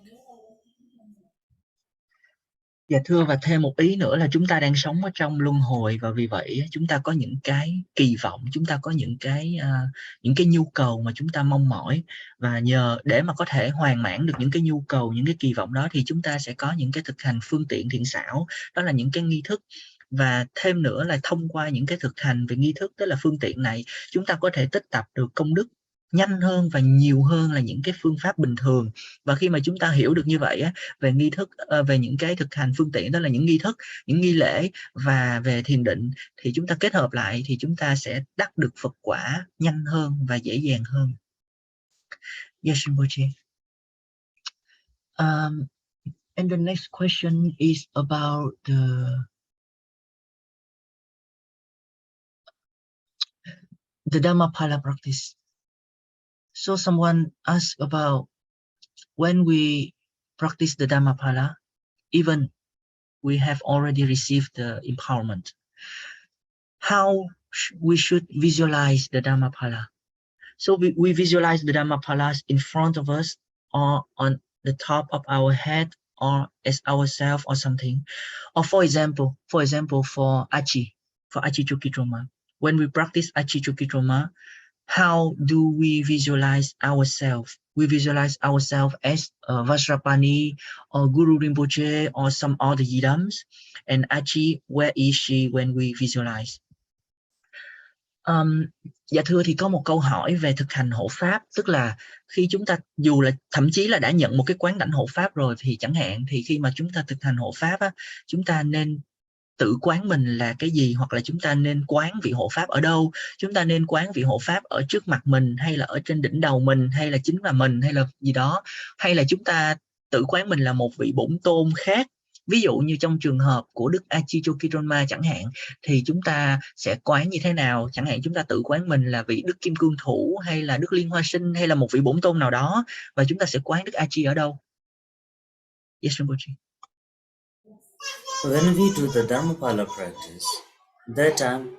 Dạ thưa, và thêm một ý nữa là chúng ta đang sống ở trong luân hồi, và vì vậy chúng ta có những cái kỳ vọng, chúng ta có những cái nhu cầu mà chúng ta mong mỏi, và nhờ để mà có thể hoàn mãn được những cái nhu cầu, những cái kỳ vọng đó thì chúng ta sẽ có những cái thực hành phương tiện thiện xảo, đó là những cái nghi thức. Và thêm nữa là thông qua những cái thực hành về nghi thức, tức là phương tiện này, chúng ta có thể tích tập được công đức nhanh hơn và nhiều hơn là những cái phương pháp bình thường. Và khi mà chúng ta hiểu được như vậy á, về nghi thức, về những cái thực hành phương tiện, đó là những nghi thức, những nghi lễ và về thiền định, thì chúng ta kết hợp lại thì chúng ta sẽ đắc được Phật quả nhanh hơn và dễ dàng hơn. Yes, Rinpoche. And the next question is about the Dhammapala practice. So someone asked about when we practice the Dhammapala, even we have already received the empowerment, how we should visualize the Dhammapala. So we visualize the Dhammapalas in front of us, or on the top of our head, or as ourselves or something. Or for example, for Achi Chukitroma, when we practice Achi Chukitroma, how do we visualize ourselves? We visualize ourselves as Vajrapani or Guru Rinpoche or some other yidams. And Achi, where is she when we visualize? Dạ thưa, thì có một câu hỏi về thực hành hộ pháp, tức là khi chúng ta dù là thậm chí là đã nhận một cái quán đảnh hộ pháp rồi thì chẳng hạn, thì khi mà chúng ta thực hành hộ pháp á, chúng ta nên tự quán mình là cái gì, hoặc là chúng ta nên quán vị hộ pháp ở đâu, chúng ta nên quán vị hộ pháp ở trước mặt mình, hay là ở trên đỉnh đầu mình, hay là chính là mình, hay là gì đó, hay là chúng ta tự quán mình là một vị bổn tôn khác. Ví dụ như trong trường hợp của Đức Achitokiroma chẳng hạn, thì chúng ta sẽ quán như thế nào? Chẳng hạn chúng ta tự quán mình là vị Đức Kim Cương Thủ, hay là Đức Liên Hoa Sinh, hay là một vị bổn tôn nào đó, và chúng ta sẽ quán Đức Achi ở đâu? Yes, Rinpoche. When we do the Dhammapala practice, that time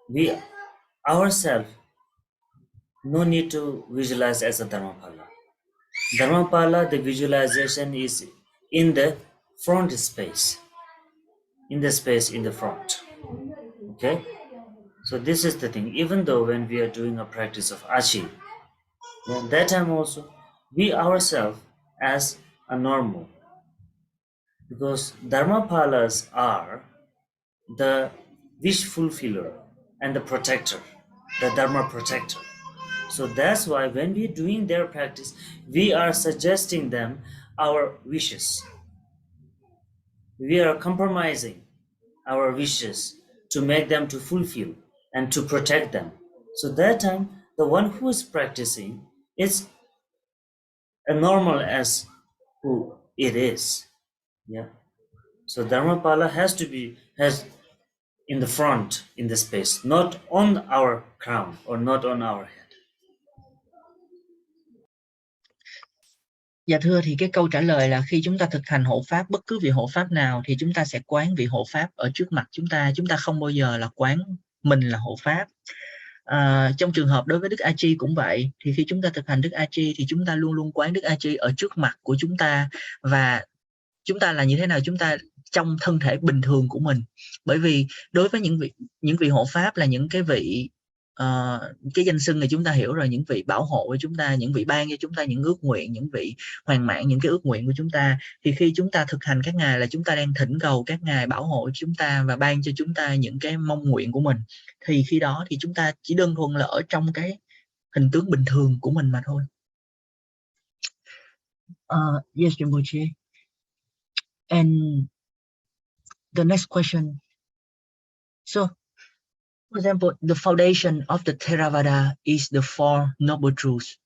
we ourselves no need to visualize as a Dhammapala. Dhammapala, the visualization is in the front space, in the space in the front. Okay, so this is the thing. Even though when we are doing a practice of Achi, that time also we ourselves as a normal, because Dharmapalas are the wish fulfiller and the protector, the Dharma protector. So that's why when we're doing their practice, we are suggesting them our wishes. We are compromising our wishes to make them to fulfill and to protect them. So that time, the one who is practicing is a normal as who it is. Yeah. So Dharmapala has in the front, in the space, not on our crown or not on our head. Dạ thưa, thì cái câu trả lời là khi chúng ta thực hành hộ pháp, bất cứ vị hộ pháp nào, thì chúng ta sẽ quán vị hộ pháp ở trước mặt chúng ta không bao giờ là quán mình là hộ pháp. Trong trường hợp đối với Đức A-chi cũng vậy, thì khi chúng ta thực hành Đức A-chi thì chúng ta luôn luôn quán Đức A-chi ở trước mặt của chúng ta, và chúng ta là như thế nào? Chúng ta trong thân thể bình thường của mình. Bởi vì đối với những vị hộ pháp là những cái vị cái danh xưng này chúng ta hiểu rồi, những vị bảo hộ của chúng ta, những vị ban cho chúng ta những ước nguyện, những vị hoàn mãn những cái ước nguyện của chúng ta. Thì khi chúng ta thực hành các ngài là chúng ta đang thỉnh cầu các ngài bảo hộ chúng ta và ban cho chúng ta những cái mong nguyện của mình. Thì khi đó thì chúng ta chỉ đơn thuần là ở trong cái hình tướng bình thường của mình mà thôi. Yes, Rinpoche. And the next question. So, for example, the foundation of the Theravada is the Four Noble Truths,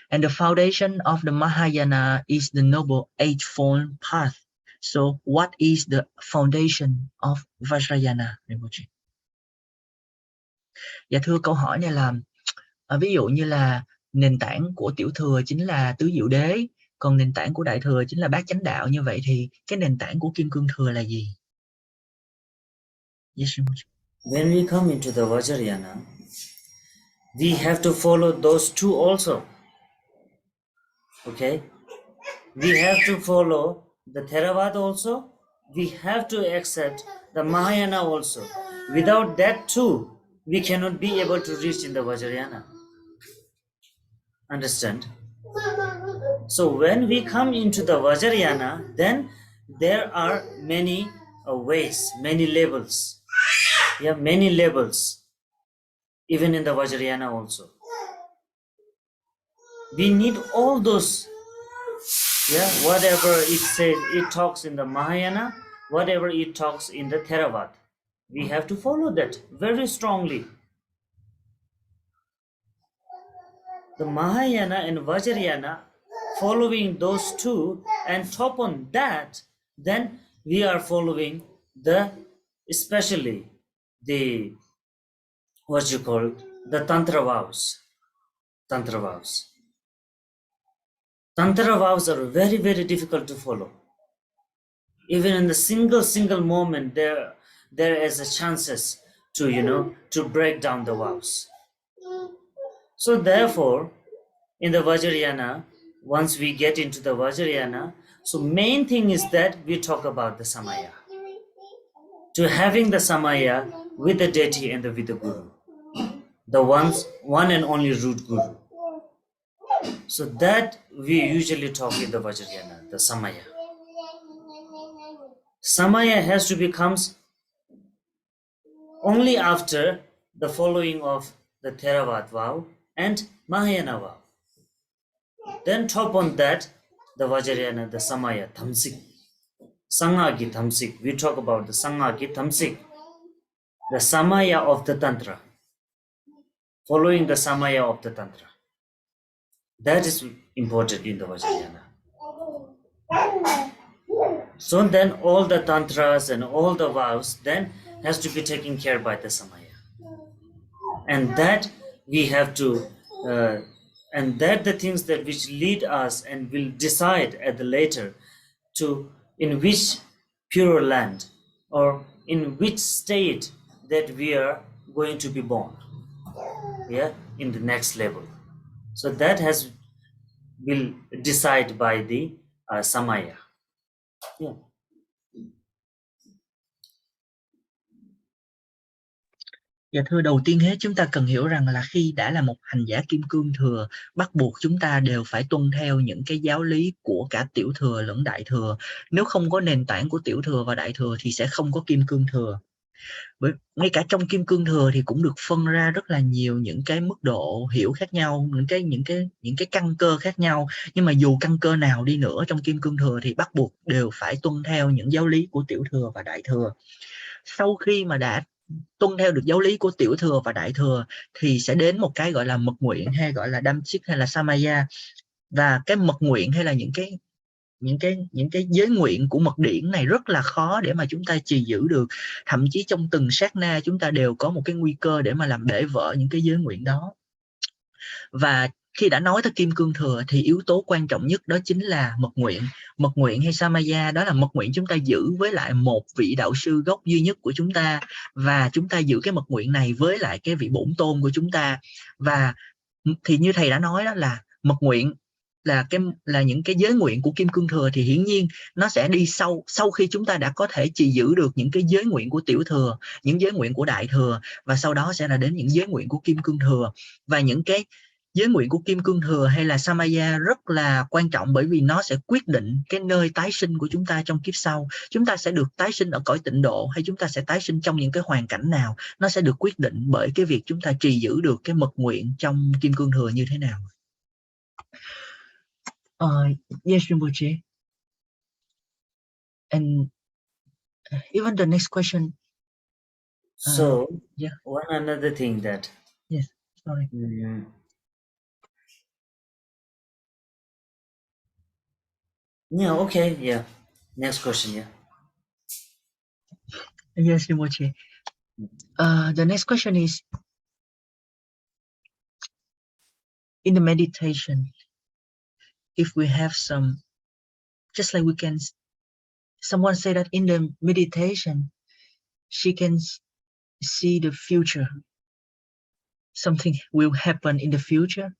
and the foundation of the Mahayana is the Noble Eightfold Path. So, what is the foundation of Vajrayana, Rinpoche? Dạ thưa, câu hỏi này là ví dụ như là nền tảng của tiểu thừa chính là tứ diệu đế, còn nền tảng của đại thừa chính là bát chánh đạo, như vậy thì cái nền tảng của kim cương thừa là gì? Yes, Rinpoche. When we come into the Vajrayana, we have to follow those two also. Okay? We have to follow the Theravada also. We have to accept the Mahayana also. Without that too, we cannot be able to reach in the Vajrayana. Understand? So when we come into the Vajrayana, then there are many ways, many levels. Yeah, many levels, even in the Vajrayana also. We need all those, yeah, whatever it says, it talks in the Mahayana, whatever it talks in the Theravada. We have to follow that very strongly. The Mahayana and Vajrayana, following those two, and top on that, then we are following the, especially the, what you call, the Tantra vows. Tantra vows. Tantra vows are very, very difficult to follow. Even in the single moment, there is a chances to, to break down the vows. So therefore, in the Vajrayana, once we get into the Vajrayana, so main thing is that we talk about the Samaya. To having the Samaya with the deity and with the Guru. The one and only root Guru. So that we usually talk in the Vajrayana, the Samaya. Samaya has to become only after the following of the Theravada vow and Mahayana vow. Then top on that, the Vajrayana, the Samaya, Thamsik. Sangha ki Thamsik. We talk about the Sangha ki Thamsik. The Samaya of the Tantra. Following the Samaya of the Tantra. That is important in the Vajrayana. So then all the Tantras and all the vows then has to be taken care by the Samaya. And that we have to, and that the things that which lead us and will decide at the later to in which pure land or in which state that we are going to be born, yeah, in the next level. So that will decide by the Samaya. Yeah. Dạ thưa, đầu tiên hết chúng ta cần hiểu rằng là khi đã là một hành giả kim cương thừa, bắt buộc chúng ta đều phải tuân theo những cái giáo lý của cả tiểu thừa lẫn đại thừa. Nếu không có nền tảng của tiểu thừa và đại thừa thì sẽ không có kim cương thừa. Bởi ngay cả trong kim cương thừa thì cũng được phân ra rất là nhiều những cái mức độ hiểu khác nhau, những cái căn cơ khác nhau. Nhưng mà dù căn cơ nào đi nữa trong kim cương thừa thì bắt buộc đều phải tuân theo những giáo lý của tiểu thừa và đại thừa. Sau khi mà đã tuân theo được giáo lý của tiểu thừa và đại thừa thì sẽ đến một cái gọi là mật nguyện, hay gọi là Damchik hay là Samaya. Và cái mật nguyện hay là những cái giới nguyện của mật điển này rất là khó để mà chúng ta trì giữ được. Thậm chí trong từng sát na chúng ta đều có một cái nguy cơ để mà làm bể vỡ những cái giới nguyện đó. Và khi đã nói tới kim cương thừa thì yếu tố quan trọng nhất đó chính là mật nguyện. Mật nguyện hay Samaya đó là mật nguyện chúng ta giữ với lại một vị đạo sư gốc duy nhất của chúng ta, và chúng ta giữ cái mật nguyện này với lại cái vị bổn tôn của chúng ta. Và thì như thầy đã nói đó là mật nguyện là những cái giới nguyện của kim cương thừa thì hiển nhiên nó sẽ đi sau khi chúng ta đã có thể trì giữ được những cái giới nguyện của tiểu thừa, những giới nguyện của đại thừa, và sau đó sẽ là đến những giới nguyện của kim cương thừa. Và những cái giới nguyện của kim cương thừa hay là Samaya rất là quan trọng, bởi vì nó sẽ quyết định cái nơi tái sinh của chúng ta trong kiếp sau. Chúng ta sẽ được tái sinh ở cõi tịnh độ hay chúng ta sẽ tái sinh trong những cái hoàn cảnh nào, nó sẽ được quyết định bởi cái việc chúng ta trì giữ được cái mật nguyện trong kim cương thừa như thế nào. Yes, Rinpoche. And even the next question. So, yeah. one another thing that. Yes, sorry. Yeah, okay, yeah. Next question, yeah. Yes, Rinpoche. The next question is, in the meditation, if we have some, just like we can, someone say that in the meditation, she can see the future. Something will happen in the future,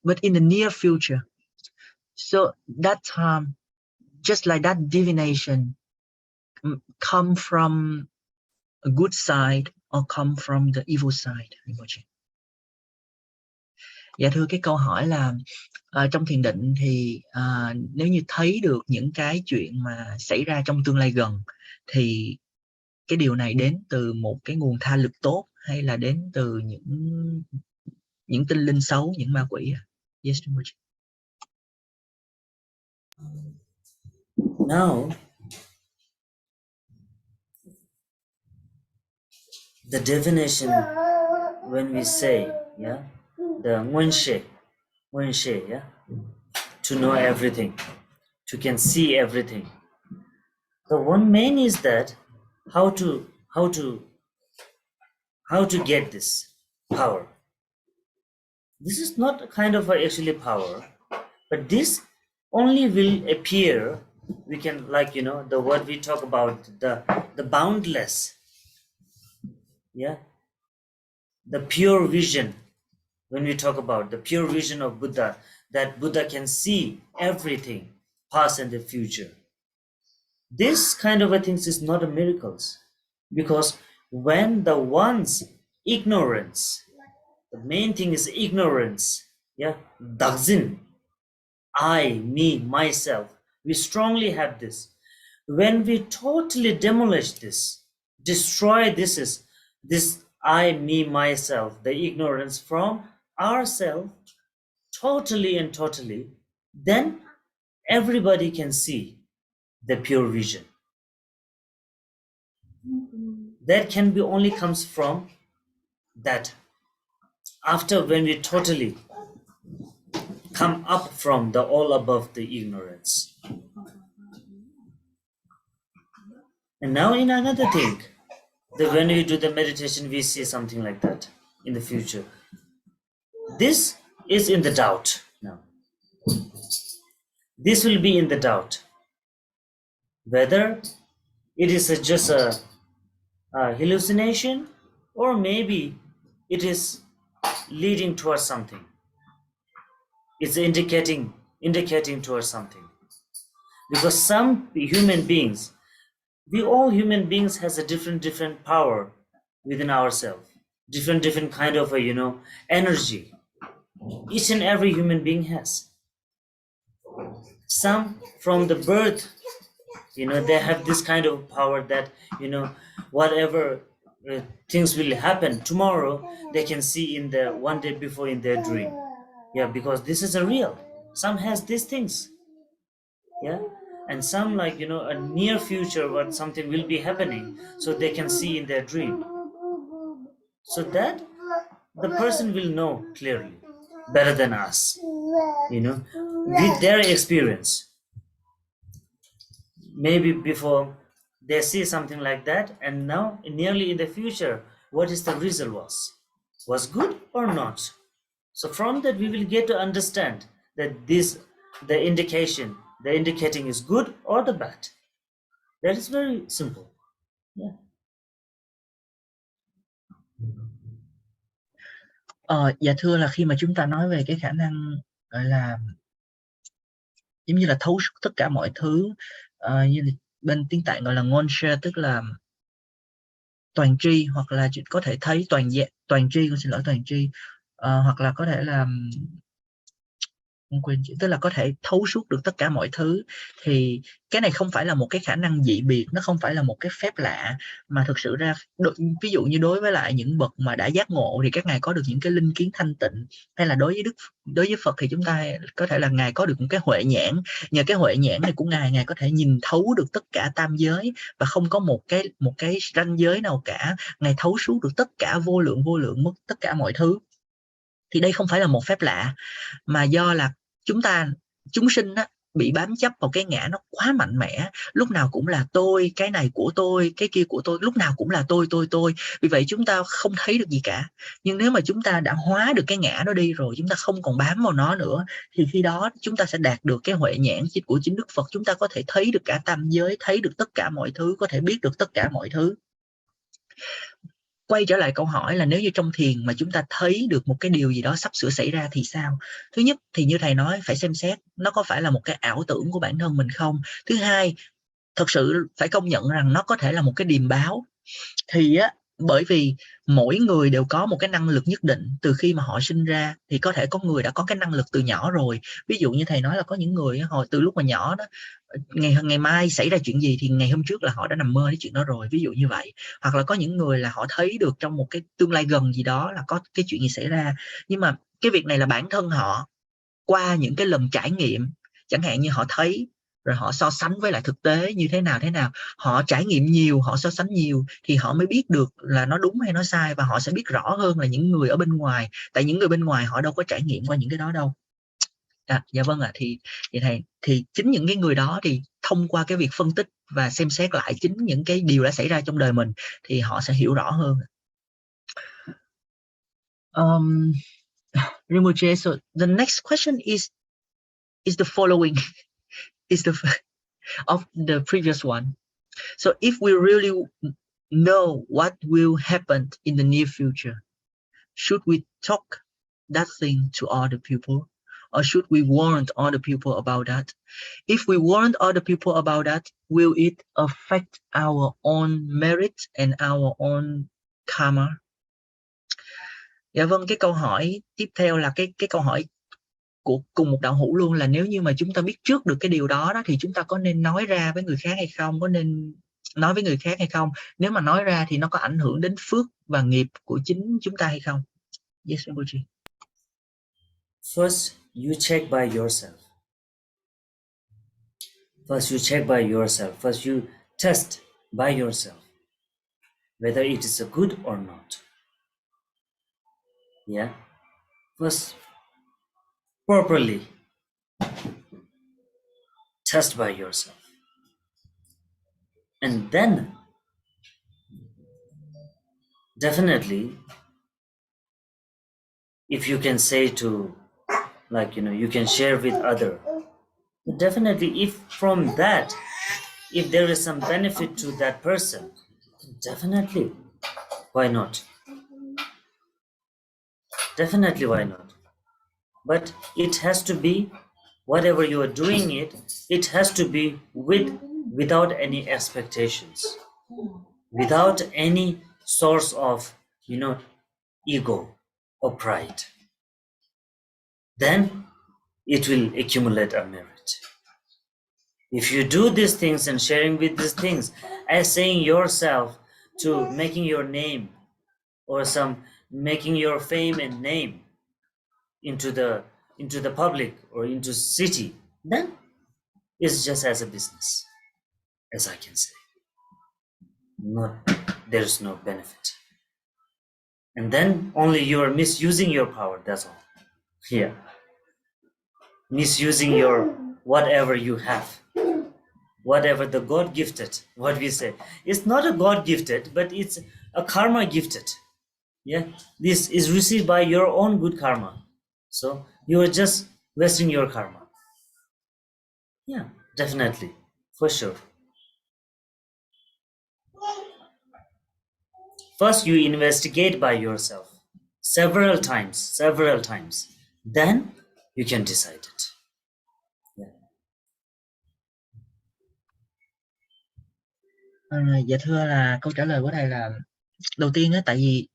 but in the near future. So that time, just like that divination, come from a good side or come from the evil side? Dạ thưa, cái câu hỏi là trong thiền định thì nếu như thấy được những cái chuyện mà xảy ra trong tương lai gần thì cái điều này đến từ một cái nguồn tha lực tốt hay là đến từ những tinh linh xấu, những ma quỷ? Yes, Now, the divination, when we say, yeah, the Nguyen yeah, to know everything, to can see everything. The one main is that how to get this power. This is not a kind of actually power, but this only will appear. We can, like, the word we talk about, the boundless, yeah, the pure vision. When we talk about the pure vision of Buddha, that Buddha can see everything, past and the future. This kind of a thing is not a miracles, because when the one's ignorance, the main thing is ignorance, yeah, dagzin, I, me, myself, we strongly have this. When we totally demolish this, destroy this I, me, myself, the ignorance from ourselves, totally and totally, then everybody can see the pure vision. That can be only comes from that after when we totally come up from the all above the ignorance. And now in another thing, that when we do the meditation, we see something like that in the future. This is in the doubt now. This will be in the doubt. Whether it is just a hallucination, or maybe it is leading towards something. It's indicating towards something. Because some human beings, we all human beings has a different power within ourselves, different kind of a energy. Each and every human being has. Some from the birth, they have this kind of power that whatever things will happen tomorrow, they can see in the one day before in their dream. Yeah, because this is a real. Some has these things. Yeah, and some like a near future what something will be happening, so they can see in their dream, so that the person will know clearly better than us, with their experience. Maybe before they see something like that, and now nearly in the future, what is the result was good or not. So from that we will get to understand that the indicating is good or the bad. That is very simple. Yeah. Dạ thưa, là khi mà chúng ta nói về cái khả năng gọi là giống như là thấu suốt tất cả mọi thứ, như là bên tiếng Tạng gọi là ngonsha, tức là toàn tri, hoặc là có thể thấy toàn tri, con xin lỗi, toàn tri, hoặc là có thể là không quên, tức là có thể thấu suốt được tất cả mọi thứ. Thì cái này không phải là một cái khả năng dị biệt, nó không phải là một cái phép lạ, mà thực sự ra ví dụ như đối với lại những bậc mà đã giác ngộ thì các ngài có được những cái linh kiến thanh tịnh, hay là đối với Phật thì chúng ta có thể là ngài có được một cái huệ nhãn. Nhờ cái huệ nhãn này của ngài có thể nhìn thấu được tất cả tam giới và không có một cái ranh giới nào cả. Ngài thấu suốt được tất cả vô lượng mất tất cả mọi thứ. Thì đây không phải là một phép lạ, mà do là chúng sinh bị bám chấp vào cái ngã nó quá mạnh mẽ, lúc nào cũng là tôi, cái này của tôi, cái kia của tôi, lúc nào cũng là tôi. Vì vậy chúng ta không thấy được gì cả. Nhưng nếu mà chúng ta đã hóa được cái ngã đó đi rồi, chúng ta không còn bám vào nó nữa, thì khi đó chúng ta sẽ đạt được cái huệ nhãn của chính Đức Phật. Chúng ta có thể thấy được cả tam giới, thấy được tất cả mọi thứ, có thể biết được tất cả mọi thứ. Quay trở lại câu hỏi là nếu như trong thiền mà chúng ta thấy được một cái điều gì đó sắp sửa xảy ra thì sao? Thứ nhất thì như thầy nói, phải xem xét nó có phải là một cái ảo tưởng của bản thân mình không. Thứ hai, thật sự phải công nhận rằng nó có thể là một cái điềm báo. Thì bởi vì mỗi người đều có một cái năng lực nhất định từ khi mà họ sinh ra. Thì có thể có người đã có cái năng lực từ nhỏ rồi. Ví dụ như thầy nói là có những người hồi từ lúc mà nhỏ đó, ngày mai xảy ra chuyện gì thì ngày hôm trước là họ đã nằm mơ đến chuyện đó rồi, ví dụ như vậy. Hoặc là có những người là họ thấy được trong một cái tương lai gần gì đó là có cái chuyện gì xảy ra. Nhưng mà cái việc này là bản thân họ qua những cái lần trải nghiệm, chẳng hạn như họ thấy rồi họ so sánh với lại thực tế như thế nào, họ trải nghiệm nhiều, họ so sánh nhiều thì họ mới biết được là nó đúng hay nó sai, và họ sẽ biết rõ hơn là những người ở bên ngoài, tại những người bên ngoài họ đâu có trải nghiệm qua những cái đó đâu. Dạ vâng ạ. Thì chính những cái người đó thì thông qua cái việc phân tích và xem xét lại chính những cái điều đã xảy ra trong đời mình thì họ sẽ hiểu rõ hơn. Rinpoche, so the next question is the following is of the previous one. So if we really know what will happen in the near future, should we talk that thing to other people, or should we warn other people about that? If we warn other people about that, will it affect our own merit and our own karma? Dạ vâng, cái câu hỏi tiếp theo là cái câu hỏi của cùng một đạo hữu luôn, là nếu như mà chúng ta biết trước được cái điều đó thì chúng ta có nên nói ra với người khác hay không, có nên nói với người khác hay không? Nếu mà nói ra thì nó có ảnh hưởng đến phước và nghiệp của chính chúng ta hay không? Yes, Rinpoche. First, you check by yourself. First, you test by yourself whether it is a good or not. Yeah. First, properly test by yourself. And then, definitely, if you can say to, like, you can share with other. Definitely, if from that, if there is some benefit to that person, definitely, why not? Definitely, why not? But it has to be, whatever you are doing it has to be without any expectations, without any source of ego or pride. Then it will accumulate a merit. If you do these things and sharing with these things, as saying yourself to making your name or some making your fame and name into the public or into city, then it's just as a business, as I can say. There's no benefit. And then only you are misusing your power, that's all. Yeah. Misusing your whatever you have. Whatever the God gifted, what we say. It's not a God gifted, but it's a karma gifted. Yeah. This is received by your own good karma. So you are just wasting your karma. Yeah, definitely. For sure. First, you investigate by yourself several times. Then you can decide it. Yeah. Dạ thưa là câu trả lời của thầy là đầu tiên á, tại vì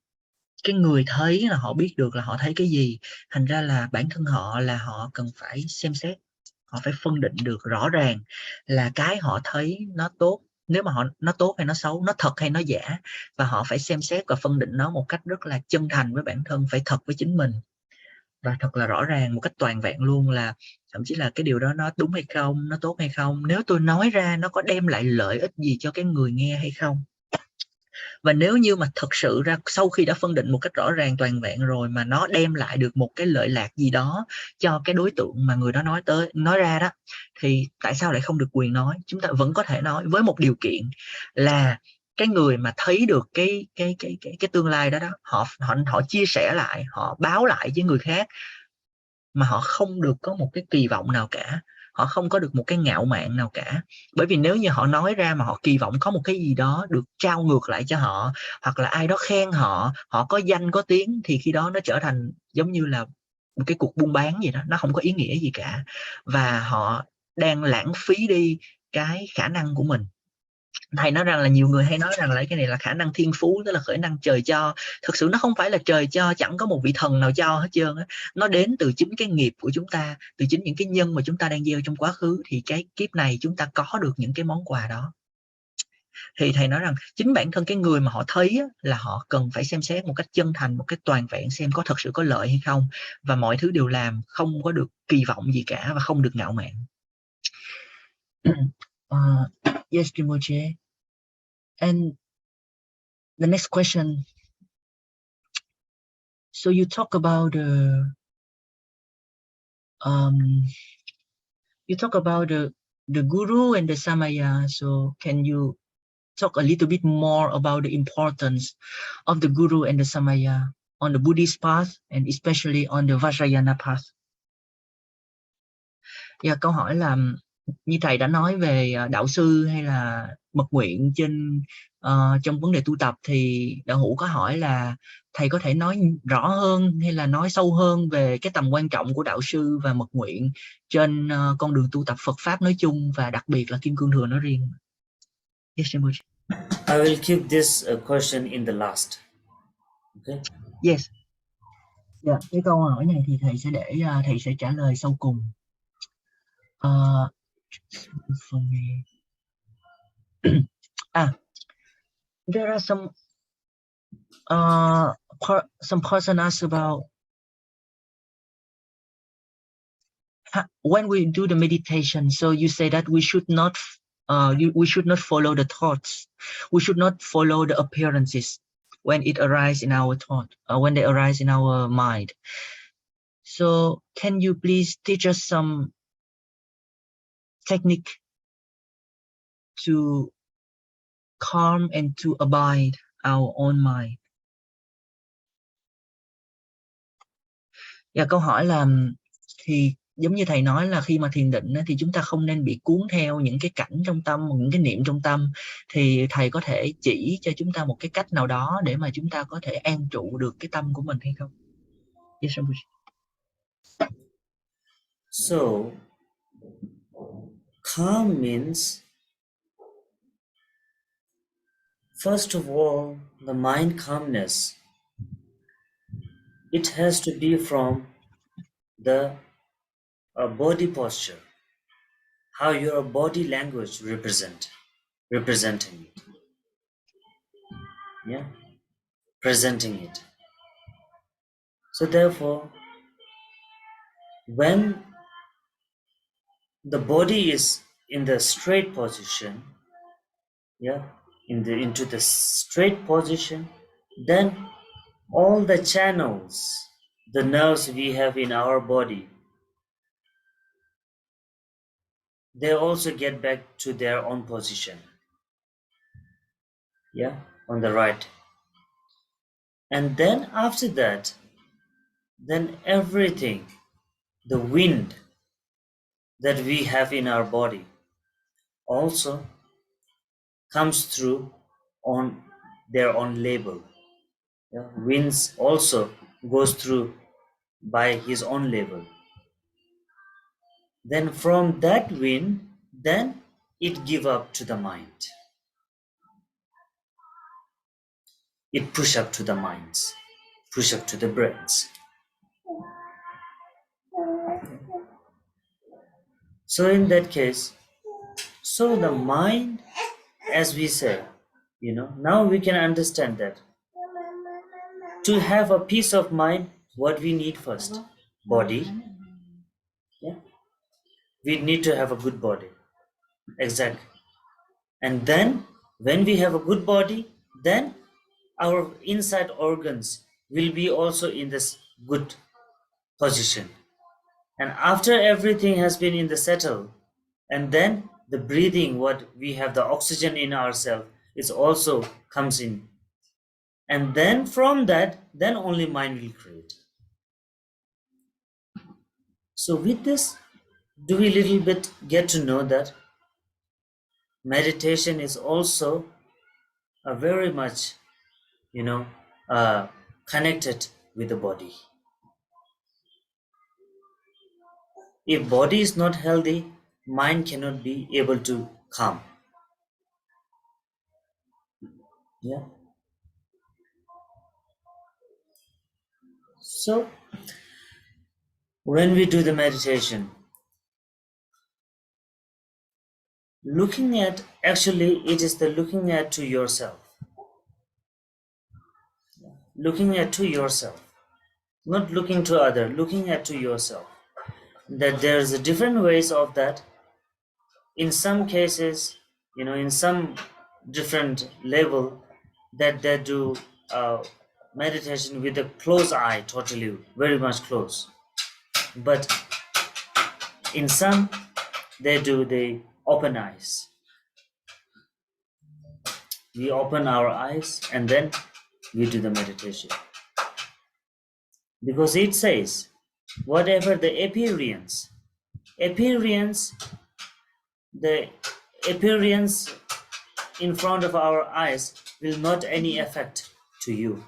cái người thấy là họ biết được là họ thấy cái gì, thành ra là bản thân họ là họ cần phải xem xét, họ phải phân định được rõ ràng là cái họ thấy nó tốt, nếu mà nó tốt hay nó xấu, nó thật hay nó giả, và họ phải xem xét và phân định nó một cách rất là chân thành với bản thân, phải thật với chính mình và thật là rõ ràng một cách toàn vẹn luôn, là thậm chí là cái điều đó nó đúng hay không, nó tốt hay không, nếu tôi nói ra nó có đem lại lợi ích gì cho cái người nghe hay không. Và nếu như mà thật sự ra sau khi đã phân định một cách rõ ràng toàn vẹn rồi mà nó đem lại được một cái lợi lạc gì đó cho cái đối tượng mà người đó nói ra đó, thì tại sao lại không được quyền nói? Chúng ta vẫn có thể nói với một điều kiện là cái người mà thấy được cái tương lai đó họ chia sẻ lại, họ báo lại với người khác mà họ không được có một cái kỳ vọng nào cả, họ không có được một cái ngạo mạn nào cả. Bởi vì nếu như họ nói ra mà họ kỳ vọng có một cái gì đó được trao ngược lại cho họ, hoặc là ai đó khen họ, họ có danh có tiếng, thì khi đó nó trở thành giống như là một cái cuộc buôn bán gì đó, nó không có ý nghĩa gì cả, và họ đang lãng phí đi cái khả năng của mình. Thầy nói rằng là nhiều người hay nói rằng là cái này là khả năng thiên phú, tức là khả năng trời cho. Thực sự nó không phải là trời cho, chẳng có một vị thần nào cho hết trơn á. Nó đến từ chính cái nghiệp của chúng ta, từ chính những cái nhân mà chúng ta đang gieo trong quá khứ, thì cái kiếp này chúng ta có được những cái món quà đó. Thì thầy nói rằng chính bản thân cái người mà họ thấy á, là họ cần phải xem xét một cách chân thành, một cách toàn vẹn, xem có thật sự có lợi hay không, và mọi thứ đều làm không có được kỳ vọng gì cả và không được ngạo mạn. Yes, Rinpoche. And the next question. So you talk about the guru and the samaya. So can you talk a little bit more about the importance of the guru and the samaya on the Buddhist path and especially on the Vajrayana path? Dạ, câu hỏi là như thầy đã nói về đạo sư hay là mật nguyện trong vấn đề tu tập, thì đạo hữu có hỏi là thầy có thể nói rõ hơn hay là nói sâu hơn về cái tầm quan trọng của đạo sư và mật nguyện trên con đường tu tập Phật Pháp nói chung, và đặc biệt là Kim Cương Thừa nói riêng. Yes, I will keep this question in the last. Okay. Yes. Dạ, cái câu hỏi này thì thầy sẽ để thầy sẽ trả lời sau cùng. For me. There are some person asked about when we do the meditation. So you say that we should not follow the thoughts. We should not follow the appearances when it arises in our thought, when they arise in our mind. So can you please teach us some technique to calm and to abide our own mind? Và câu hỏi là thì giống như thầy nói là khi mà thiền định thì chúng ta không nên bị cuốn theo những cái cảnh trong tâm, những cái niệm trong tâm, thì thầy có thể chỉ cho chúng ta một cái cách nào đó để mà chúng ta có thể an trụ được cái tâm của mình hay không? Yes, So calm means, first of all, the mind calmness, it has to be from the body posture, how your body language representing it. Yeah, presenting it. So therefore, when the body is in the straight position, yeah, into the straight position, then all the channels, the nerves we have in our body, they also get back to their own position, yeah, on the right. And then after that, then everything, the wind that we have in our body also comes through on their own label. Yeah? Winds also goes through by his own label. Then from that wind, then it give up to the mind. it push up to the minds, push up to the brains. So in that case, so the mind, as we say, now we can understand that to have a peace of mind, what we need first? Body. Yeah. We need to have a good body. Exactly. And then when we have a good body, then our inside organs will be also in this good position. And after everything has been in the settle, and then the breathing, what we have, the oxygen in ourselves, it also comes in. And then from that, then only mind will create. So with this, do we little bit get to know that meditation is also a very much, connected with the body. If body is not healthy, mind cannot be able to calm. Yeah. So when we do the meditation, looking at, actually it is the looking at to yourself. Looking at to yourself. Not looking to other, looking at to yourself. That there's different ways of that. In some cases, in some different level, that they do meditation with a closed eye, totally, very much close. But in some, they do the open eyes. We open our eyes and then we do the meditation. Because it says, whatever the appearance, the appearance in front of our eyes will not any affect to you.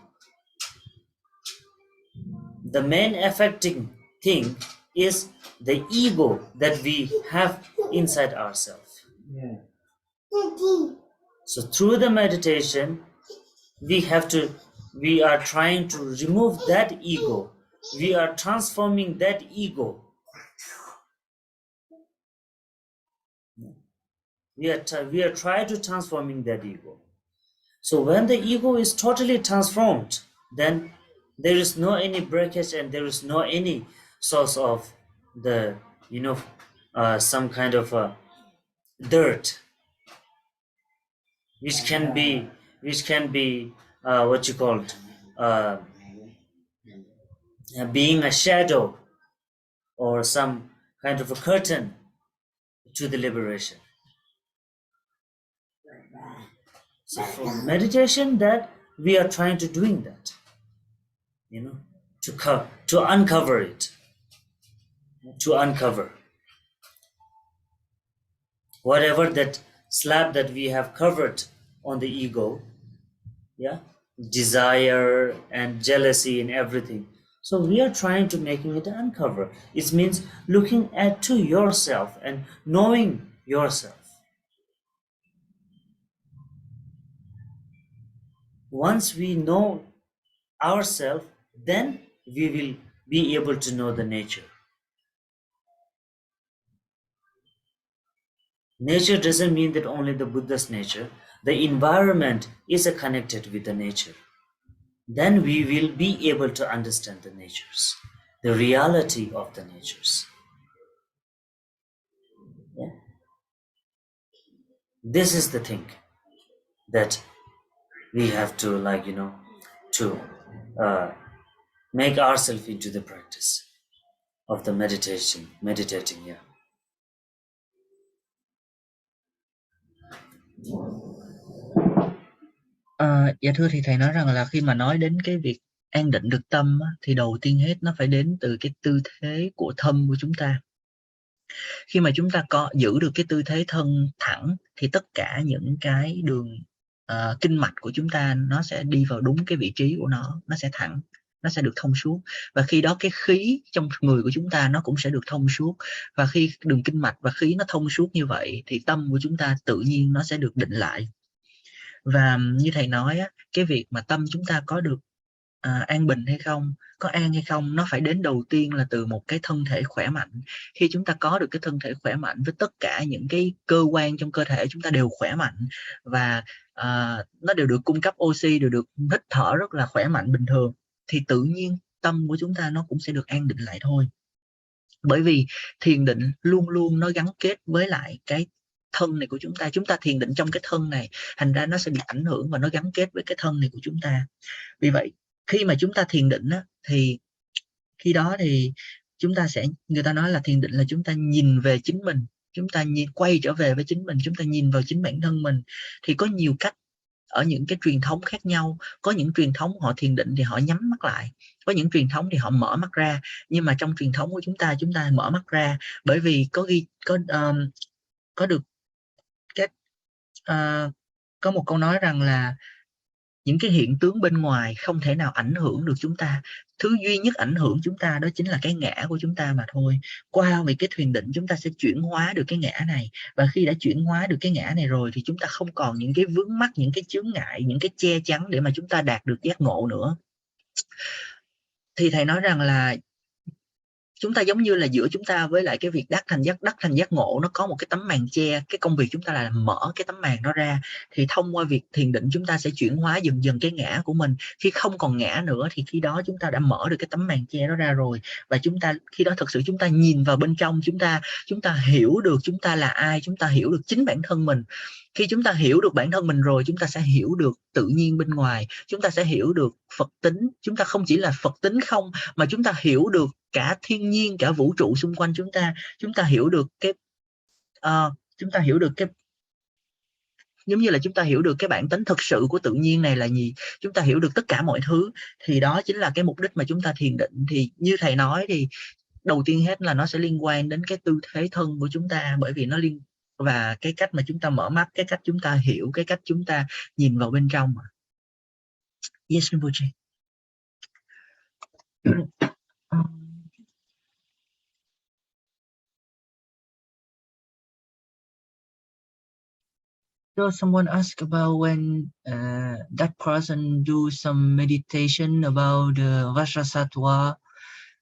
The main affecting thing is the ego that we have inside ourselves. Yeah. So through the meditation, we are trying to remove that ego. We are transforming that ego. We are trying to transforming that ego. So when the ego is totally transformed, then there is no any breakage and there is no any source of the some kind of dirt which can be what you called being a shadow or some kind of a curtain to the liberation. So for meditation, that we are trying to doing that, to uncover it, to uncover whatever that slab that we have covered on the ego, yeah, desire and jealousy and everything. So we are trying to making it uncover. It means looking at to yourself and knowing yourself. Once we know ourselves, then we will be able to know the nature. Nature doesn't mean that only the Buddha's nature. The environment is connected with the nature. Then we will be able to understand the natures, the reality of the natures. Yeah. This is the thing that we have to to make ourselves into the practice of the meditating. Yeah. Dạ thưa, thì thầy nói rằng là khi mà nói đến cái việc an định được tâm á, thì đầu tiên hết nó phải đến từ cái tư thế của thân của chúng ta. Khi mà chúng ta có giữ được cái tư thế thân thẳng thì tất cả những cái đường kinh mạch của chúng ta nó sẽ đi vào đúng cái vị trí của nó sẽ thẳng, nó sẽ được thông suốt, và khi đó cái khí trong người của chúng ta nó cũng sẽ được thông suốt. Và khi đường kinh mạch và khí nó thông suốt như vậy thì tâm của chúng ta tự nhiên nó sẽ được định lại. Và như thầy nói á, cái việc mà tâm chúng ta có được an bình hay không, có an hay không, nó phải đến đầu tiên là từ một cái thân thể khỏe mạnh. Khi chúng ta có được cái thân thể khỏe mạnh với tất cả những cái cơ quan trong cơ thể chúng ta đều khỏe mạnh và nó đều được cung cấp oxy, đều được hít thở rất là khỏe mạnh bình thường, thì tự nhiên tâm của chúng ta nó cũng sẽ được an định lại thôi. Bởi vì thiền định luôn luôn nó gắn kết với lại cái thân này của chúng ta thiền định trong cái thân này, thành ra nó sẽ bị ảnh hưởng và nó gắn kết với cái thân này của chúng ta. Vì vậy khi mà chúng ta thiền định á, thì khi đó thì chúng ta sẽ, người ta nói là thiền định là chúng ta nhìn về chính mình, chúng ta quay trở về với chính mình, chúng ta nhìn vào chính bản thân mình. Thì có nhiều cách ở những cái truyền thống khác nhau. Có những truyền thống họ thiền định thì họ nhắm mắt lại, có những truyền thống thì họ mở mắt ra. Nhưng mà trong truyền thống của chúng ta mở mắt ra, bởi vì có được cái có một câu nói rằng là những cái hiện tướng bên ngoài không thể nào ảnh hưởng được chúng ta. Thứ duy nhất ảnh hưởng chúng ta đó chính là cái ngã của chúng ta mà thôi. Qua vì cái thiền định chúng ta sẽ chuyển hóa được cái ngã này. Và khi đã chuyển hóa được cái ngã này rồi thì chúng ta không còn những cái vướng mắc, những cái chướng ngại, những cái che chắn để mà chúng ta đạt được giác ngộ nữa. Thì thầy nói rằng là chúng ta giống như là giữa chúng ta với lại cái việc đắc thành giác ngộ, nó có một cái tấm màn che. Cái công việc chúng ta là mở cái tấm màn đó ra, thì thông qua việc thiền định chúng ta sẽ chuyển hóa dần dần cái ngã của mình. Khi không còn ngã nữa thì khi đó chúng ta đã mở được cái tấm màn che đó ra rồi, và chúng ta khi đó thực sự chúng ta nhìn vào bên trong chúng ta hiểu được chúng ta là ai, chúng ta hiểu được chính bản thân mình. Khi chúng ta hiểu được bản thân mình rồi, chúng ta sẽ hiểu được tự nhiên bên ngoài, chúng ta sẽ hiểu được Phật tính. Chúng ta không chỉ là Phật tính không, mà chúng ta hiểu được cả thiên nhiên, cả vũ trụ xung quanh chúng ta. Chúng ta hiểu được chúng ta hiểu được cái, giống như là chúng ta hiểu được cái bản tính thực sự của tự nhiên này là gì. Chúng ta hiểu được tất cả mọi thứ. Thì đó chính là cái mục đích mà chúng ta thiền định. Thì như thầy nói thì đầu tiên hết là nó sẽ liên quan đến cái tư thế thân của chúng ta, bởi vì nó và cái cách mà chúng ta mở mắt, cái cách chúng ta hiểu, cái cách chúng ta nhìn vào bên trong. Yes, Rinpoche. So someone asked about when that person do some meditation about the Vajrasattva,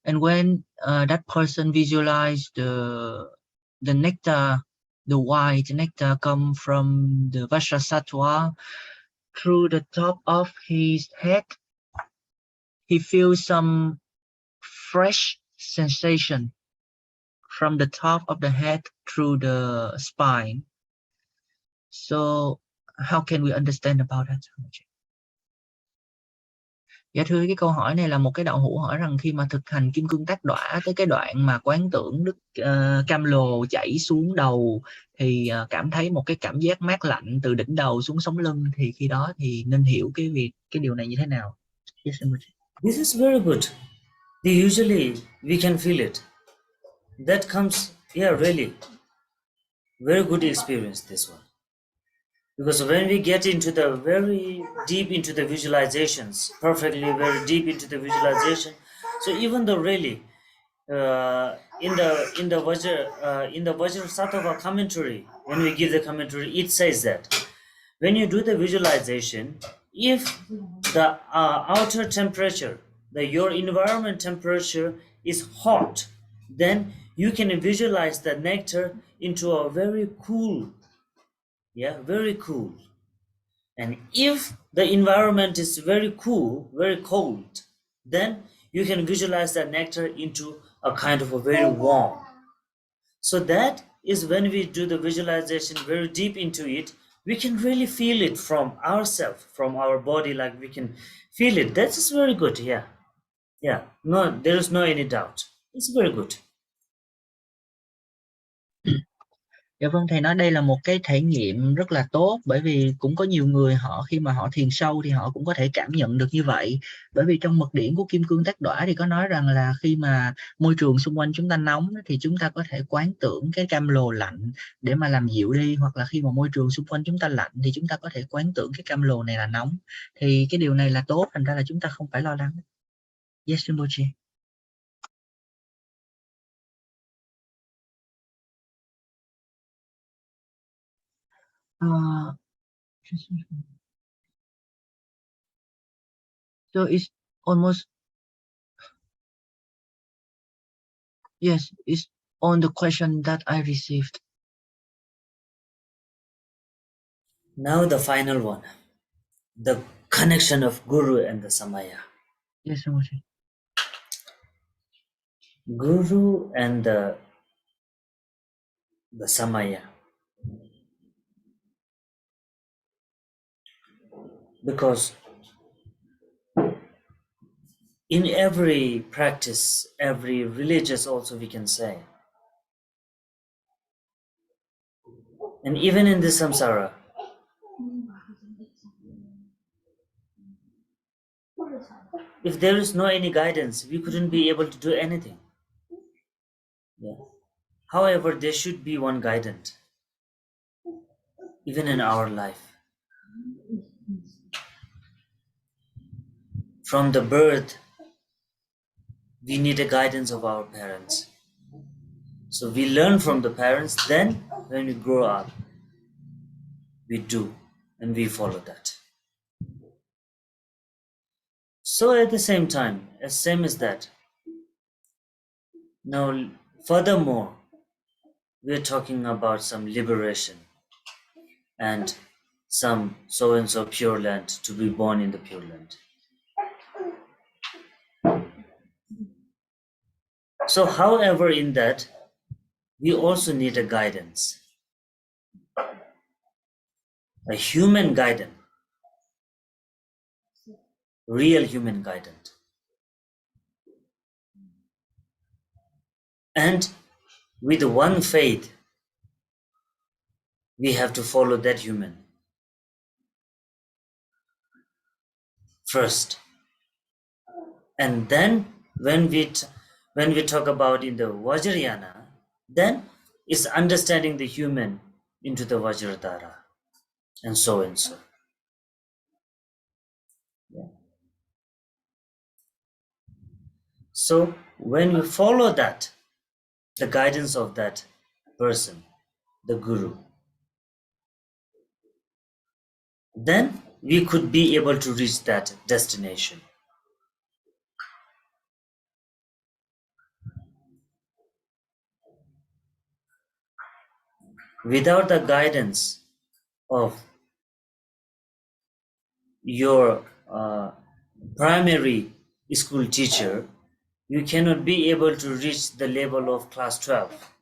and when that person visualize the nectar, the white nectar come from the Vajrasattva through the top of his head, he feels some fresh sensation from the top of the head through the spine. So how can we understand about that? Dạ thưa, cái câu hỏi này là một cái đạo hữu hỏi rằng khi mà thực hành kim cương tác đọa tới cái đoạn mà quán tưởng đức cam lồ chảy xuống đầu thì cảm thấy một cái cảm giác mát lạnh từ đỉnh đầu xuống sống lưng, thì khi đó thì nên hiểu cái điều này như thế nào? Yes, This is very good. Usually we can feel it. That comes, yeah, really. Very good experience, this one. Because when we get into the very deep into the visualizations, perfectly very deep into the visualization, so even though really in the Vajrasattva commentary, when we give the commentary, it says that when you do the visualization, if the outer temperature, your environment temperature is hot, then you can visualize the nectar into a very cool, very cool. And if the environment is very cool, very cold, then you can visualize the nectar into a kind of a very warm. So that is when we do the visualization very deep into it, we can really feel it from ourselves, from our body, like we can feel it. That is very good. Yeah, no, there is no any doubt. It's very good. Dạ vâng, thầy nói đây là một cái trải nghiệm rất là tốt, bởi vì cũng có nhiều người họ khi mà họ thiền sâu thì họ cũng có thể cảm nhận được như vậy. Bởi vì trong mật điển của Kim Cương Tác Đọa thì có nói rằng là khi mà môi trường xung quanh chúng ta nóng thì chúng ta có thể quán tưởng cái cam lồ lạnh để mà làm dịu đi, hoặc là khi mà môi trường xung quanh chúng ta lạnh thì chúng ta có thể quán tưởng cái cam lồ này là nóng. Thì cái điều này là tốt, thành ra là chúng ta không phải lo lắng. Yes, Rinpoche. So it's almost, yes, it's on the question that I received. Now the final one, the connection of Guru and the Samaya. Yes, Rinpoche. Guru and the Samaya. Because in every practice, every religious also we can say, and even in this samsara, if there is no any guidance, we couldn't be able to do anything. Yeah. However, there should be one guidance, even in our life. From the birth, we need a guidance of our parents. So we learn from the parents, then when we grow up, we do and we follow that. So at the same time, as same as that, now furthermore, we're talking about some liberation and some so and so pure land, to be born in the pure land. So however, in that, we also need a guidance, a human guidance, real human guidance. And with one faith, we have to follow that human first. And then when we talk about in the Vajrayana, then it's understanding the human into the Vajradhara, and so and so. Yeah. So when we follow that, the guidance of that person, the Guru, then we could be able to reach that destination. Without the guidance of your primary school teacher, you cannot be able to reach the level of class 12.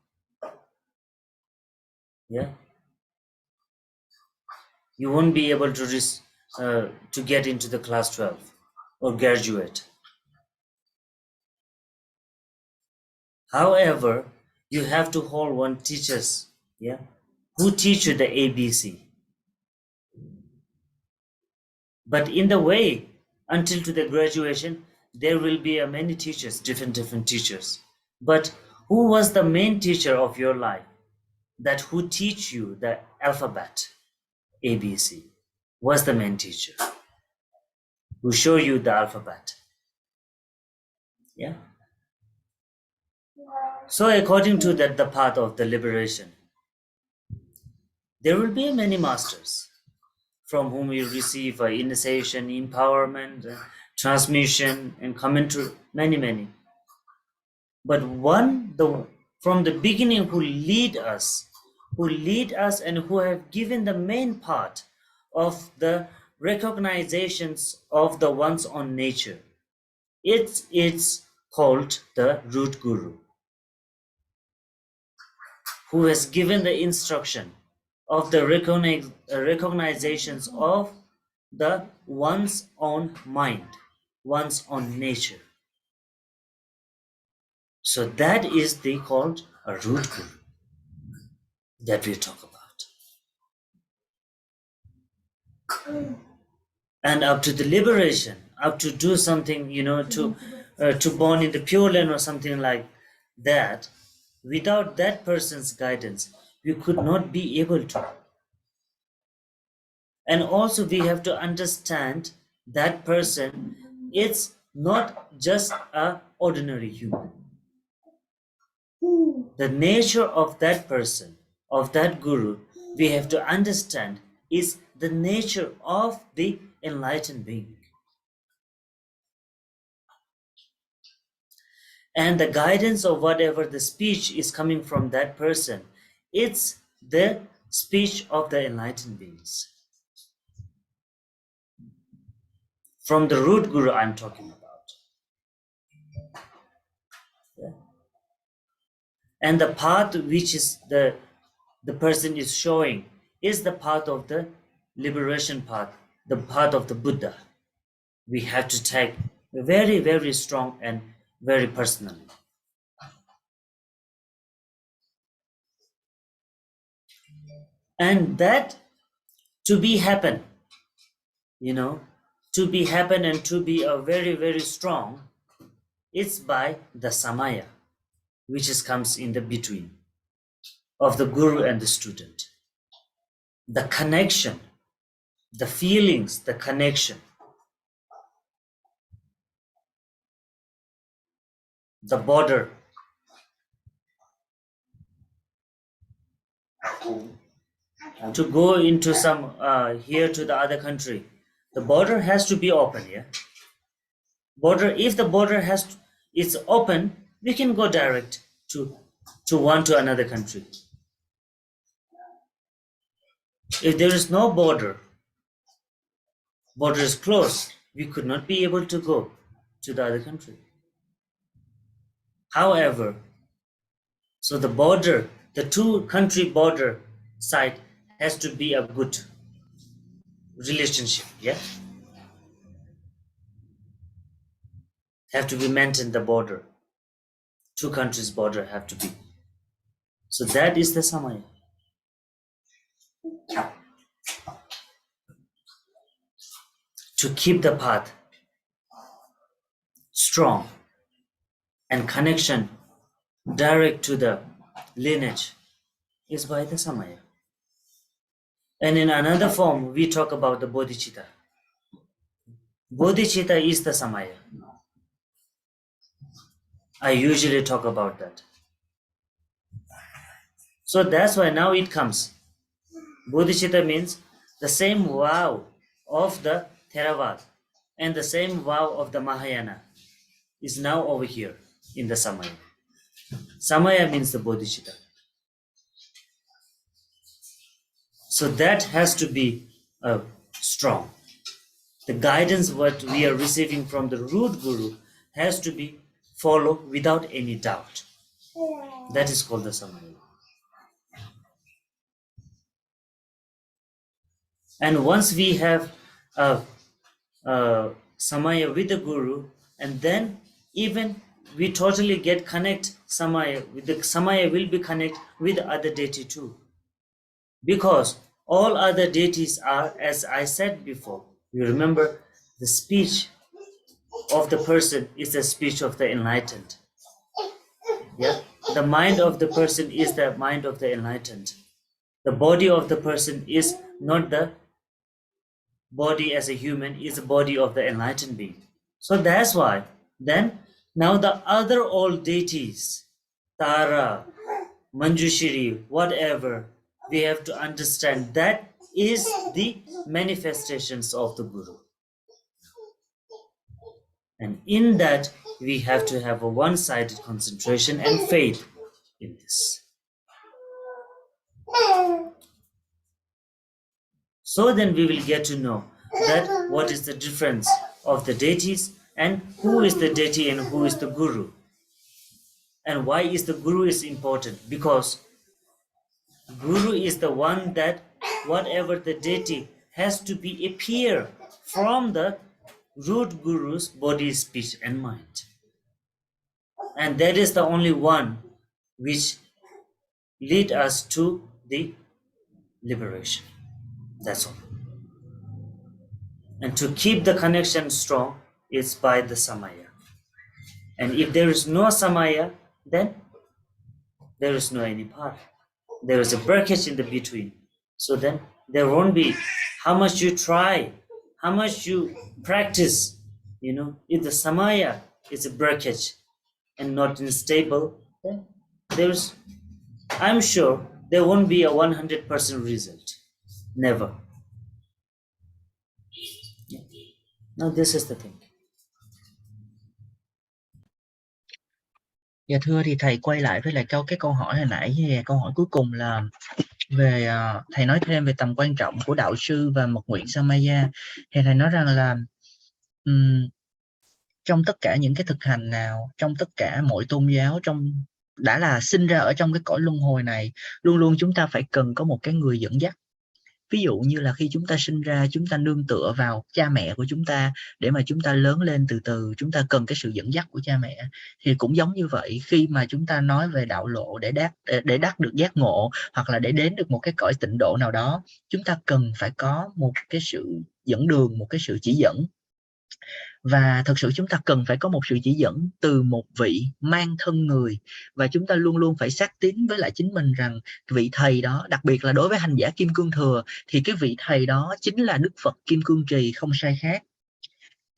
Yeah, you won't be able to reach to get into the class 12 or graduate. However, you have to hold one teachers, yeah, who teach you the ABC. But in the way, until to the graduation, there will be many teachers, different teachers. But who was the main teacher of your life? That who teach you the alphabet, ABC, was the main teacher who show you the alphabet. Yeah. So according to that, the path of the liberation, there will be many masters from whom you receive initiation, empowerment, transmission, and commentary, many. But one, from the beginning, who lead us and who have given the main part of the recognitions of the one's own nature. It's called the root guru, who has given the instruction of the recognitions of the one's own mind, one's own nature. So that is the called a root guru that we talk about. And up to the liberation, up to do something, to born in the pure land or something like that, without that person's guidance, we could not be able to. And also we have to understand that person is not just a ordinary human. The nature of that person, of that guru, we have to understand is the nature of the enlightened being. And the guidance of whatever the speech is coming from that person, it's the speech of the enlightened beings. From the root guru I'm talking about. Yeah. And the path which is the person is showing is the path of the liberation path, the path of the Buddha. We have to take very, very strong and very personally. And that to be happen, to be happen and to be a very, very strong, it's by the samaya, which comes in the between of the guru and the student. The connection, the feelings, the connection, the border. To go into some here to the other country, the border has to be open. Yeah, border. If the border is open, we can go direct to another country. If there is no border is closed, we could not be able to go to the other country. However, so the border, the two country border side has to be a good relationship. Yeah, have to be maintained, the border, two countries border have to be. So that is the samaya. To keep the path strong and connection direct to the lineage is by the samaya. And in another form, we talk about the bodhicitta. Bodhicitta is the samaya. I usually talk about that. So that's why now it comes. Bodhicitta means the same vow of the Theravada and the same vow of the Mahayana is now over here in the samaya. Samaya means the bodhicitta. So that has to be strong. The guidance what we are receiving from the root guru has to be followed without any doubt. That is called the samaya. And once we have samaya with the guru, and then even we totally get connect samaya with the samaya will be connect with other deity too, because all other deities are, as I said before, you remember, the speech of the person is the speech of the enlightened. Yeah, the mind of the person is the mind of the enlightened. The body of the person is not the body as a human, is the body of the enlightened being. So that's why then now the other old deities, Tara, Manjushri, whatever, we have to understand that is the manifestations of the Guru. And in that, we have to have a one-sided concentration and faith in this. So then we will get to know that what is the difference of the deities and who is the deity and who is the Guru. And why is the Guru is important? Because Guru is the one that whatever the deity has to be appear from the root Guru's body, speech and mind. And that is the only one which lead us to the liberation. That's all. And to keep the connection strong is by the samaya. And if there is no samaya, then there is no any path. There is a breakage in the between. So then there won't be, how much you try, how much you practice, if the samaya is a breakage and not unstable, then there's, I'm sure there won't be a 100% result. Never. Yeah. Now this is the thing. Dạ thưa, thì thầy quay lại với lại cái câu hỏi hồi nãy, thì câu hỏi cuối cùng là về thầy nói thêm về tầm quan trọng của đạo sư và mật nguyện Samaya. Thì thầy nói rằng là trong tất cả những cái thực hành nào, trong tất cả mọi tôn giáo, đã là sinh ra ở trong cái cõi luân hồi này, luôn luôn chúng ta phải cần có một cái người dẫn dắt. Ví dụ như là khi chúng ta sinh ra, chúng ta nương tựa vào cha mẹ của chúng ta để mà chúng ta lớn lên từ từ, chúng ta cần cái sự dẫn dắt của cha mẹ. Thì cũng giống như vậy, khi mà chúng ta nói về đạo lộ để đắc được giác ngộ, hoặc là để đến được một cái cõi tịnh độ nào đó, chúng ta cần phải có một cái sự dẫn đường, một cái sự chỉ dẫn. Và thực sự chúng ta cần phải có một sự chỉ dẫn từ một vị mang thân người, và chúng ta luôn luôn phải xác tín với lại chính mình rằng vị thầy đó, đặc biệt là đối với hành giả Kim Cương Thừa, thì cái vị thầy đó chính là Đức Phật Kim Cương Trì, không sai khác.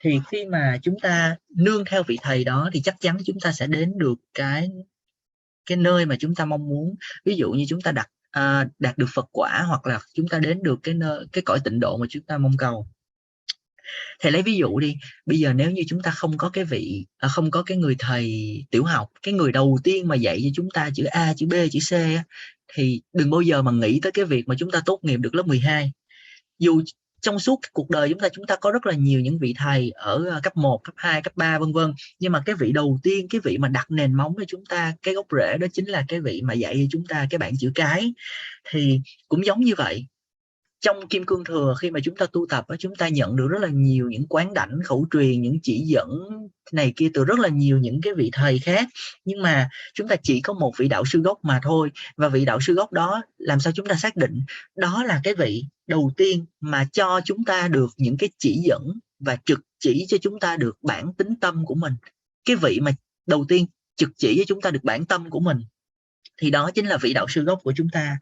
Thì khi mà chúng ta nương theo vị thầy đó thì chắc chắn chúng ta sẽ đến được cái nơi mà chúng ta mong muốn. Ví dụ như chúng ta đạt được Phật quả, hoặc là chúng ta đến được cái cõi tịnh độ mà chúng ta mong cầu. Thầy lấy ví dụ đi, bây giờ nếu như chúng ta không có không có cái người thầy tiểu học, cái người đầu tiên mà dạy cho chúng ta chữ A, chữ B, chữ C á, thì đừng bao giờ mà nghĩ tới cái việc mà chúng ta tốt nghiệp được lớp 12. Dù trong suốt cuộc đời chúng ta có rất là nhiều những vị thầy ở cấp 1, cấp 2, cấp 3 vân vân, nhưng mà cái vị đầu tiên, cái vị mà đặt nền móng cho chúng ta, cái gốc rễ đó chính là cái vị mà dạy cho chúng ta cái bảng chữ cái. Thì cũng giống như vậy, trong Kim Cương Thừa, khi mà chúng ta tu tập, chúng ta nhận được rất là nhiều những quán đảnh khẩu truyền, những chỉ dẫn này kia từ rất là nhiều những cái vị thầy khác, nhưng mà chúng ta chỉ có một vị đạo sư gốc mà thôi. Và vị đạo sư gốc đó làm sao chúng ta xác định đó là cái vị đầu tiên mà cho chúng ta được những cái chỉ dẫn và trực chỉ cho chúng ta được bản tính tâm của mình. Cái vị mà đầu tiên trực chỉ cho chúng ta được bản tâm của mình thì đó chính là vị đạo sư gốc của chúng ta.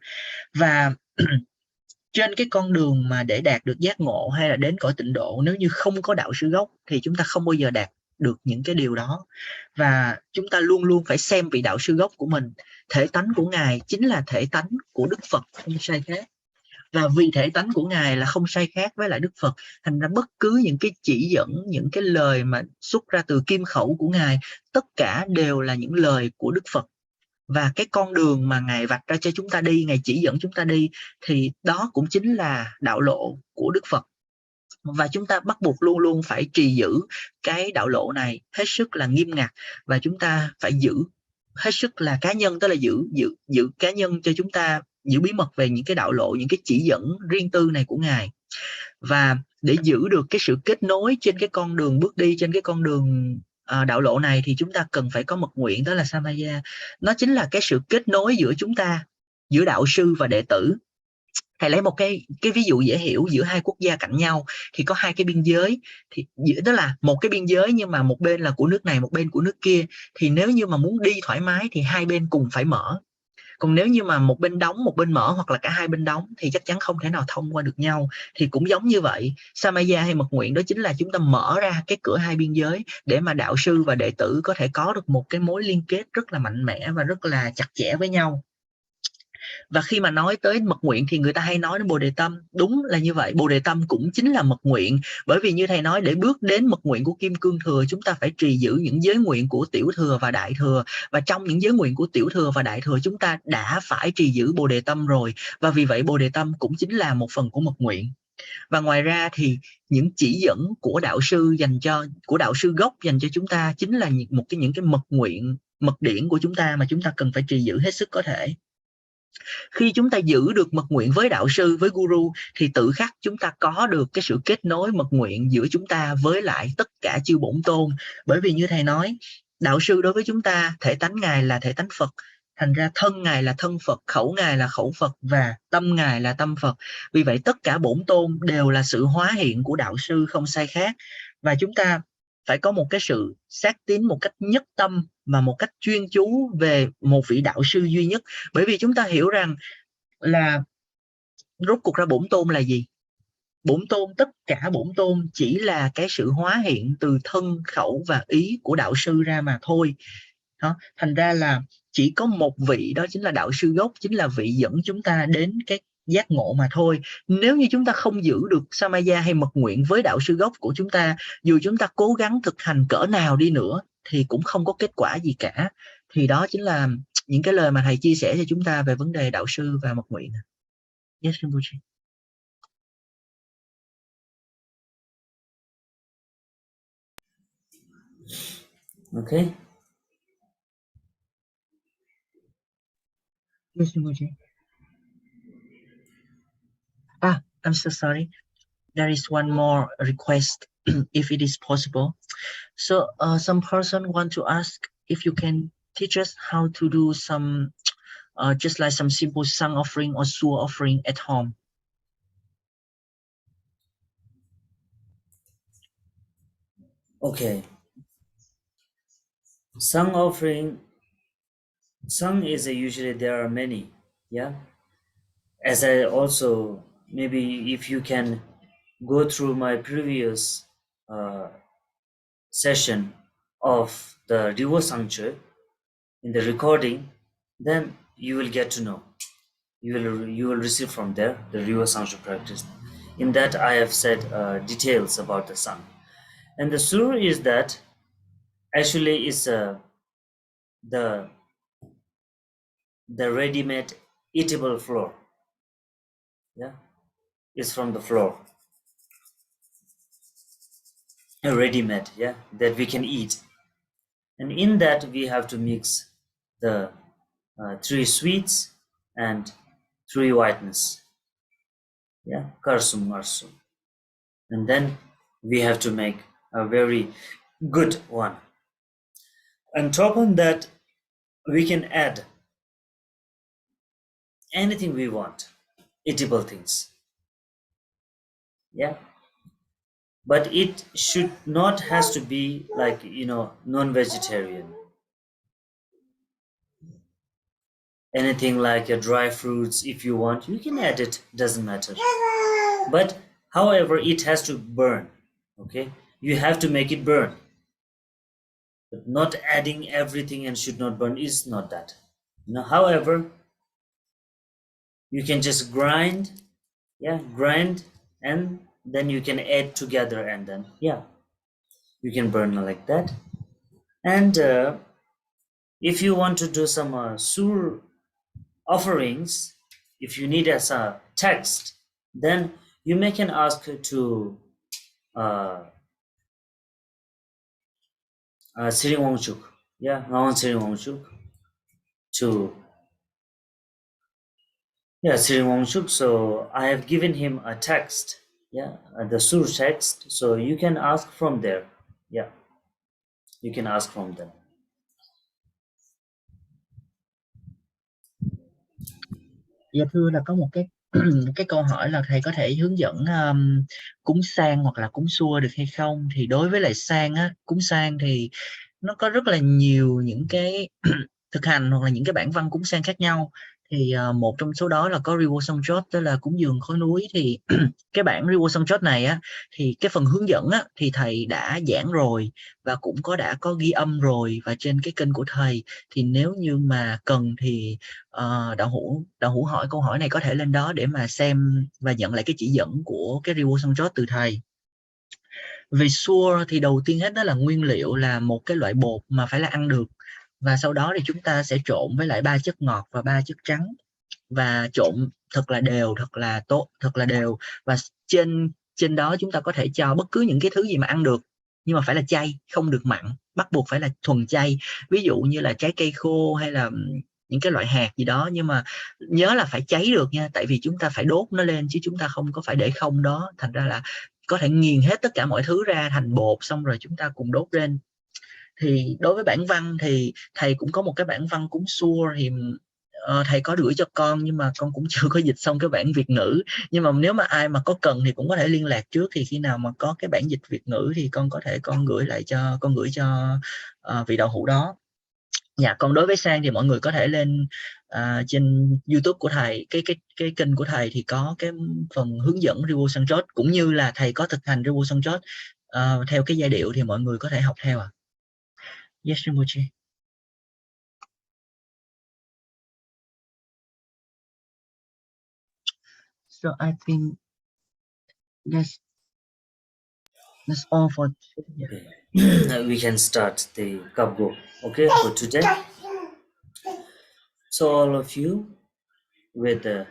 Và trên cái con đường mà để đạt được giác ngộ hay là đến cõi tịnh độ, nếu như không có đạo sư gốc thì chúng ta không bao giờ đạt được những cái điều đó. Và chúng ta luôn luôn phải xem vị đạo sư gốc của mình, thể tánh của Ngài chính là thể tánh của Đức Phật, không sai khác. Và vì thể tánh của Ngài là không sai khác với lại Đức Phật, thành ra bất cứ những cái chỉ dẫn, những cái lời mà xuất ra từ kim khẩu của Ngài, tất cả đều là những lời của Đức Phật. Và cái con đường mà Ngài vạch ra cho chúng ta đi, Ngài chỉ dẫn chúng ta đi, thì đó cũng chính là đạo lộ của Đức Phật. Và chúng ta bắt buộc luôn luôn phải trì giữ cái đạo lộ này hết sức là nghiêm ngặt, và chúng ta phải giữ hết sức là cá nhân, tức là giữ cá nhân cho chúng ta, giữ bí mật về những cái đạo lộ, những cái chỉ dẫn riêng tư này của Ngài. Và để giữ được cái sự kết nối trên cái con đường bước đi, trên cái con đường đạo lộ này, thì chúng ta cần phải có mật nguyện, đó là Samaya. Nó chính là cái sự kết nối giữa chúng ta, giữa đạo sư và đệ tử. Thầy lấy một cái ví dụ dễ hiểu, giữa hai quốc gia cạnh nhau thì có hai cái biên giới, thì đó là một cái biên giới nhưng mà một bên là của nước này, một bên của nước kia, thì nếu như mà muốn đi thoải mái thì hai bên cùng phải mở. Còn nếu như mà một bên đóng, một bên mở, hoặc là cả hai bên đóng, thì chắc chắn không thể nào thông qua được nhau. Thì cũng giống như vậy, Samaya hay mật nguyện đó chính là chúng ta mở ra cái cửa hai biên giới để mà đạo sư và đệ tử có thể có được một cái mối liên kết rất là mạnh mẽ và rất là chặt chẽ với nhau. Và khi mà nói tới mật nguyện thì người ta hay nói đến Bồ Đề Tâm. Đúng là như vậy, Bồ Đề Tâm cũng chính là mật nguyện. Bởi vì như thầy nói, để bước đến mật nguyện của Kim Cương Thừa, chúng ta phải trì giữ những giới nguyện của Tiểu Thừa và Đại Thừa. Và trong những giới nguyện của Tiểu Thừa và Đại Thừa, chúng ta đã phải trì giữ Bồ Đề Tâm rồi. Và vì vậy Bồ Đề Tâm cũng chính là một phần của mật nguyện. Và ngoài ra thì những chỉ dẫn của đạo sư của đạo sư gốc dành cho chúng ta chính là những cái mật nguyện, mật điển của chúng ta mà chúng ta cần phải trì giữ hết sức có thể. Khi chúng ta giữ được mật nguyện với đạo sư, với guru, thì tự khắc chúng ta có được cái sự kết nối mật nguyện giữa chúng ta với lại tất cả chư bổn tôn. Bởi vì như thầy nói, đạo sư đối với chúng ta, thể tánh Ngài là thể tánh Phật, thành ra thân Ngài là thân Phật, khẩu Ngài là khẩu Phật, và tâm Ngài là tâm Phật. Vì vậy tất cả bổn tôn đều là sự hóa hiện của đạo sư, không sai khác. Và chúng ta phải có một cái sự xác tín một cách nhất tâm và một cách chuyên chú về một vị đạo sư duy nhất. Bởi vì chúng ta hiểu rằng là rốt cuộc ra bổn tôn là gì? Bổn tôn, tất cả bổn tôn chỉ là cái sự hóa hiện từ thân, khẩu và ý của đạo sư ra mà thôi. Đó. Thành ra là chỉ có một vị, đó chính là đạo sư gốc, chính là vị dẫn chúng ta đến cái giác ngộ mà thôi. Nếu như chúng ta không giữ được Samaya hay mật nguyện với đạo sư gốc của chúng ta, dù chúng ta cố gắng thực hành cỡ nào đi nữa thì cũng không có kết quả gì cả. Thì đó chính là những cái lời mà thầy chia sẻ cho chúng ta về vấn đề đạo sư và mật nguyện. Yes, Rinpoche. Okay. Yes, Rinpoche. I'm so sorry. There is one more request, if it is possible. So some person want to ask if you can teach us how to do some, just like some simple sang offering or sur offering at home. Okay. Sang offering. Sang is usually there are many. Yeah. As I also, maybe if you can go through my previous session of the Rivo Sanctuary in the recording, then you will get to know. You will receive from there the Rivo Sanctuary practice. In that, I have said details about the Sang. And the Sur is that actually is the ready-made eatable flour. Yeah, it's from the flour. Ready-made, yeah, that we can eat. And in that we have to mix the 3 sweets and 3 whiteness. Yeah, karsum marsum. And then we have to make a very good one. On top of that, we can add anything we want, eatable things. Yeah, but it should not has to be like non-vegetarian. Anything like dry fruits, if you want, you can add it, doesn't matter. But however, it has to burn. Okay, you have to make it burn. But not adding everything and should not burn is not that. However, you can just grind, grind, and then you can add together, and then you can burn like that. And if you want to do some sur offerings, if you need as a text, then you may can ask to Sri Wangchuk, Rawan Sri Wangchuk, to Sri Wangchuk. So I have given him a text, the sur text. So you can ask from there. You can ask from them. Dạ thưa, là có một cái cái câu hỏi là thầy có thể hướng dẫn cúng sang hoặc là cúng xua được hay không? Thì đối với lại sang á, cúng sang thì nó có rất là nhiều những cái thực hành hoặc là những cái bản văn cúng sang khác nhau. Thì một trong số đó là có Riwo Songchot, tức là cúng dường khói núi. Thì cái bản Riwo Songchot này á, thì cái phần hướng dẫn á, thì thầy đã giảng rồi và cũng đã có ghi âm rồi và trên cái kênh của thầy. Thì nếu như mà cần thì đạo hữu hỏi câu hỏi này có thể lên đó để mà xem và nhận lại cái chỉ dẫn của cái Riwo Songchot từ thầy. Về xua thì đầu tiên hết đó là nguyên liệu là một cái loại bột mà phải là ăn được, và sau đó thì chúng ta sẽ trộn với lại 3 chất ngọt và 3 chất trắng và trộn thật là đều, thật là đều. Và trên đó chúng ta có thể cho bất cứ những cái thứ gì mà ăn được, nhưng mà phải là chay, không được mặn, bắt buộc phải là thuần chay. Ví dụ như là trái cây khô hay là những cái loại hạt gì đó, nhưng mà nhớ là phải cháy được nha, tại vì chúng ta phải đốt nó lên chứ chúng ta không có phải để không đó. Thành ra là có thể nghiền hết tất cả mọi thứ ra thành bột xong rồi chúng ta cùng đốt lên. Thì đối với bản văn thì thầy cũng có một cái bản văn cúng xua, thì thầy có gửi cho con nhưng mà con cũng chưa có dịch xong cái bản Việt ngữ. Nhưng mà nếu mà ai mà có cần thì cũng có thể liên lạc trước, thì khi nào mà có cái bản dịch Việt ngữ thì con gửi cho vị đạo hữu đó. Dạ, còn đối với sang thì mọi người có thể lên trên YouTube của thầy, cái kênh của thầy thì có cái phần hướng dẫn Riwo Songchot, cũng như là thầy có thực hành Riwo Songchot theo cái giai điệu thì mọi người có thể học theo ạ. Yes, Rinpoche. So I think that's all for Okay. We can start the Kabgo, okay, for today. So all of you, with a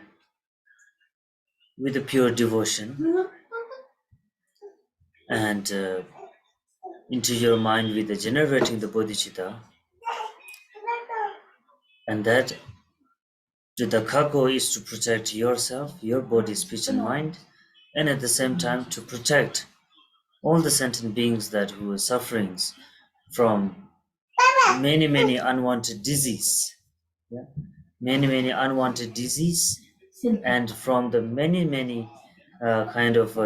pure devotion and into your mind with the generating the bodhicitta, and that the kako is to protect yourself, your body, speech, and mind, and at the same time to protect all the sentient beings that who are sufferings from many unwanted disease, yeah? many unwanted disease, and from the many kind of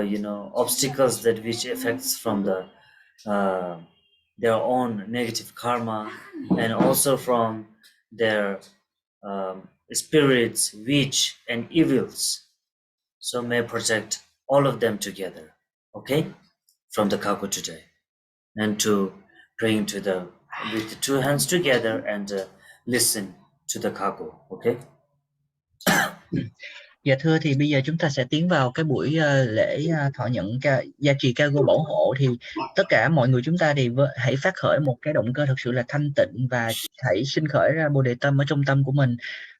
obstacles that which affects from the their own negative karma, and also from their spirits, witch, and evils. So may protect all of them together, okay, from the kako today, and to praying to the with the two hands together and listen to the kako, okay. Dạ thưa, thì bây giờ chúng ta sẽ tiến vào cái buổi lễ thọ nhận gia trì Cago bảo hộ. Thì tất cả mọi người chúng ta thì hãy phát khởi một cái động cơ thật sự là thanh tịnh, và hãy sinh khởi ra Bồ Đề Tâm ở trong tâm của mình.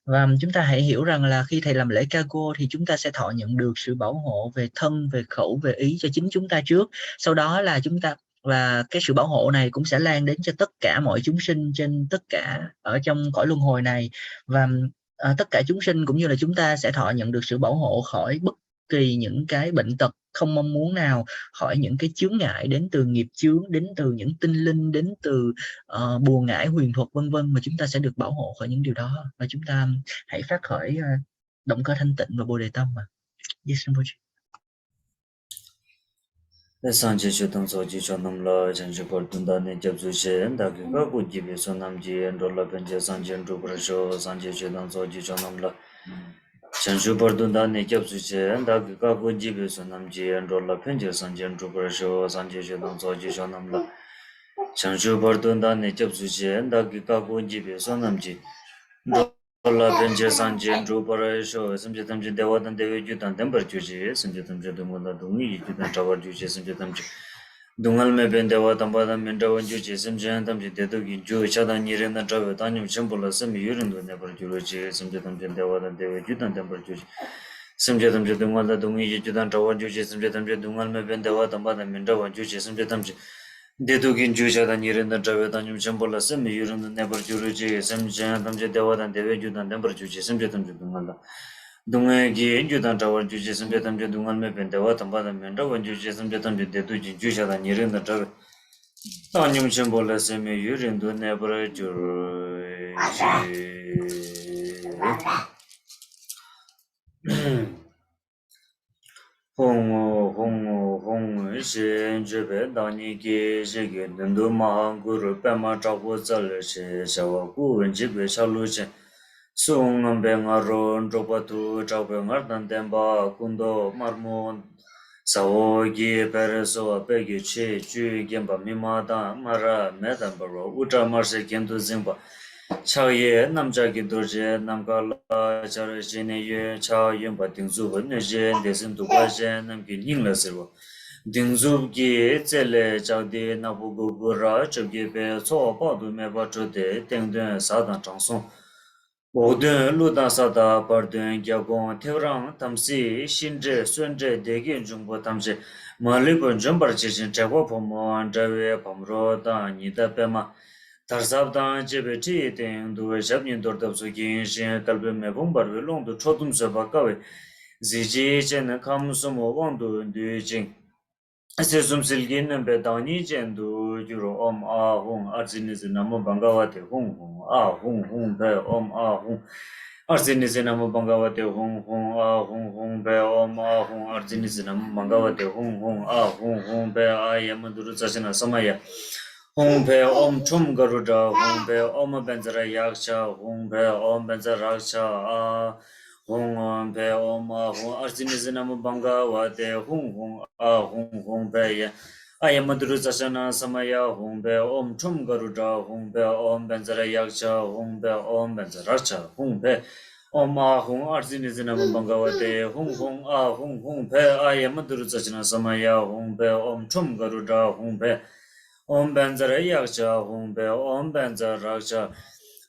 Và chúng ta hãy hiểu rằng là khi thầy làm lễ Cago thì chúng ta sẽ thọ nhận được sự bảo hộ về thân, về khẩu, về ý cho chính chúng ta trước. Sau đó là chúng ta, và cái sự bảo hộ này cũng sẽ lan đến cho tất cả mọi chúng sinh trên tất cả ở trong cõi luân hồi này. Và tất cả chúng sinh cũng như là chúng ta sẽ thọ nhận được sự bảo hộ khỏi bất kỳ những cái bệnh tật không mong muốn nào, khỏi những cái chướng ngại đến từ nghiệp chướng, đến từ những tinh linh, đến từ bùa ngải huyền thuật vân vân, mà chúng ta sẽ được bảo hộ khỏi những điều đó. Và chúng ta hãy phát khởi động cơ thanh tịnh và Bồ Đề Tâm mà. Yes, Rinpoche. Sanje Chodam Soji Chodam La Janju Portunda Ne Jabzu Chen Dagi Kaku Jibi Sonam Ji Enrola Penje Sanjen Rubrasho Sanje Chodam Soji Chodam La Janju Portunda Ne Jabzu Chen Dagi Kaku Jibi Sonam Ji Enrola Penje Sanjen Rubrasho Sanje Chodam Soji Chodam La Janju Portunda Ne Jabzu Chen Dagi Kaku Jibi Sonam Ji Enrola Penje Sanjen Rubrasho Samje Tamje Dewadan Dewe Judan Tembar Juji Samje Tamje Dumula Dungi Judan Tawar Juji Samje Tamje Dungal Me Ben Dewa Tambada Mendawan Juji Samje Tamje Dedugi Ju Chada Nirena Trawe Tanyum Chambula Sami Yurindu Nebar Juji Samje Tamje Dewadan Dewe Judan Tembar Juji Samje Tamje Dungal Dungi Judan Tawar Juji Samje Tamje Dungal Me Ben Dewa Tambada Mendawan Juji Samje Tamje Dedugin Juja Nirenda Trawe Tanyum Chambula Sami Yurindu Nebar Juji Samje Tamje Dewadan Dewe Judan Tembar Juji Samje Tamje Dungal Dungi Judan Tawar Juji Samje Tamje Dungal Me Ben Dewa Tambada Mendawan Juji Samje Tamje Dedugin Juja Nirenda Trawe Tanyum Chambula Sami Yurindu Nebar Juji Hong Shen Jebe Dani Ge Shige Nendo Mahan Guru Pema Chabu Zale She Shawa Gu Wen Jibe Shalu Chen Sung Ambe Ngaro Ndropatu Chabe Ngardan Demba Kundo Marmon Sawo Ge Pereso Apege Che Ju Gemba Mimada Mara Medan Baro Uta Marse Kendo Zimba Chaye Namjagi Dorje Namkala Chare Jene Ye Cha Yemba Dingzu Hone Jen Desin Duba Jen Namki Ningla Sirwa Dingzu Gi Zele Chagde Nabu Gugura Chabge Be Tso Padu Meba Chode Tengden Sadan Changsong Odun Ludan Sada Pardun Gyabon Tevrang Tamsi Shinje Sunje Degin Jungbo Tamsi Malikun Jumbar Chishin Chagwa Pomo Andrawe Pamro Dan Nida Pema Tarsabdan Jebe Chi Ting Duwe Shabnin Dordab Sukin Shin Kalbe Mebung Barwe Longdu Chodum Seba Kawe Ziji Chen Kam Sumo Wangdu Ndu Jing Sesum Silgin Be Dani Chen Du Juro Om A Hung Arziniz Namu Bangawate Hung Hung A Hung Hung Be Om A Hung Arziniz Namu Bangawate Hung Hung A Hung Hung Be Om A Hung Arziniz Namu Bangawate Hung Hung A Hung Hung Be A Yamaduru Sasina Samaya Hong Pe Om Chum Garuda, Hong Pe Om Benzara Yaksha, Hong Pe Om Benzara Raksha, Hong Pe Om Hong Arsinizanam Banga Wate, Hong Pe Ayamadru Sasana Samaya, Hong Pe Om Chum Garuda, Hong Pe Om Benzara Yaksha, Hong Pe Om Benzara Raksha, Hong Pe Om Hong Arsinizanam Banga Wate, Hong Pe Ayamadru Sasana Samaya, Hong Pe Om Chum Garuda, Hong Pe Om Benzara Yaksha, Hong Pe Om Benzara Raksha,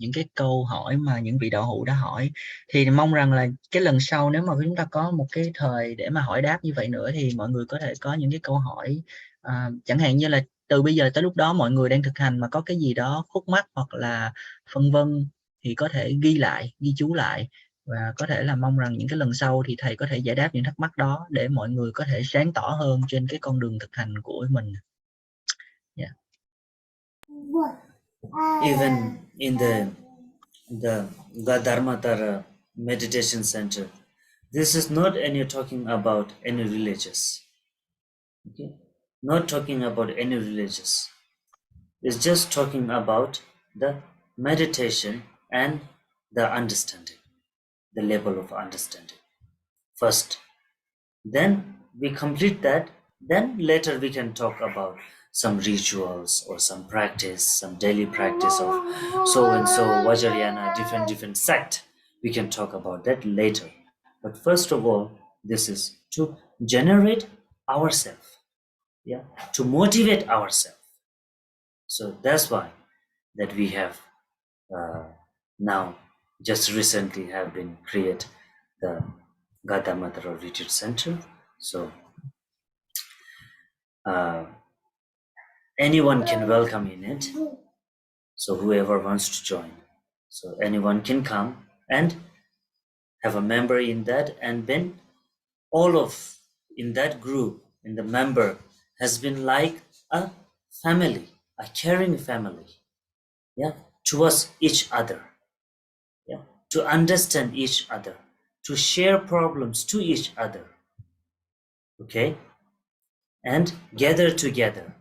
những cái câu hỏi mà những vị đạo hữu đã hỏi. Thì mong rằng là cái lần sau nếu mà chúng ta có một cái thời để mà hỏi đáp như vậy nữa thì mọi người có thể có những cái câu hỏi, chẳng hạn như là từ bây giờ tới lúc đó mọi người đang thực hành mà có cái gì đó khúc mắc hoặc là phân vân thì có thể ghi lại, ghi chú lại, và có thể là mong rằng những cái lần sau thì thầy có thể giải đáp những thắc mắc đó để mọi người có thể sáng tỏ hơn trên cái con đường thực hành của mình. Yeah. Even in the Dharmatara meditation center, this is not any talking about any religious. Okay? Not talking about any religious. It's just talking about the meditation and the understanding, the level of understanding. First, then we complete that, then later we can talk about some rituals or some practice, some daily practice of so and so Vajrayana, different sect. We can talk about that later. But first of all, this is to generate ourselves, yeah, to motivate ourselves. So that's why that we have now just recently have been create the Gadamatara Retreat Center. So anyone can welcome in it. So whoever wants to join, so anyone can come and have a member in that, and then all of in that group, in the member has been like a family, a caring family, yeah, towards each other, yeah, to understand each other, to share problems to each other, okay, and gather together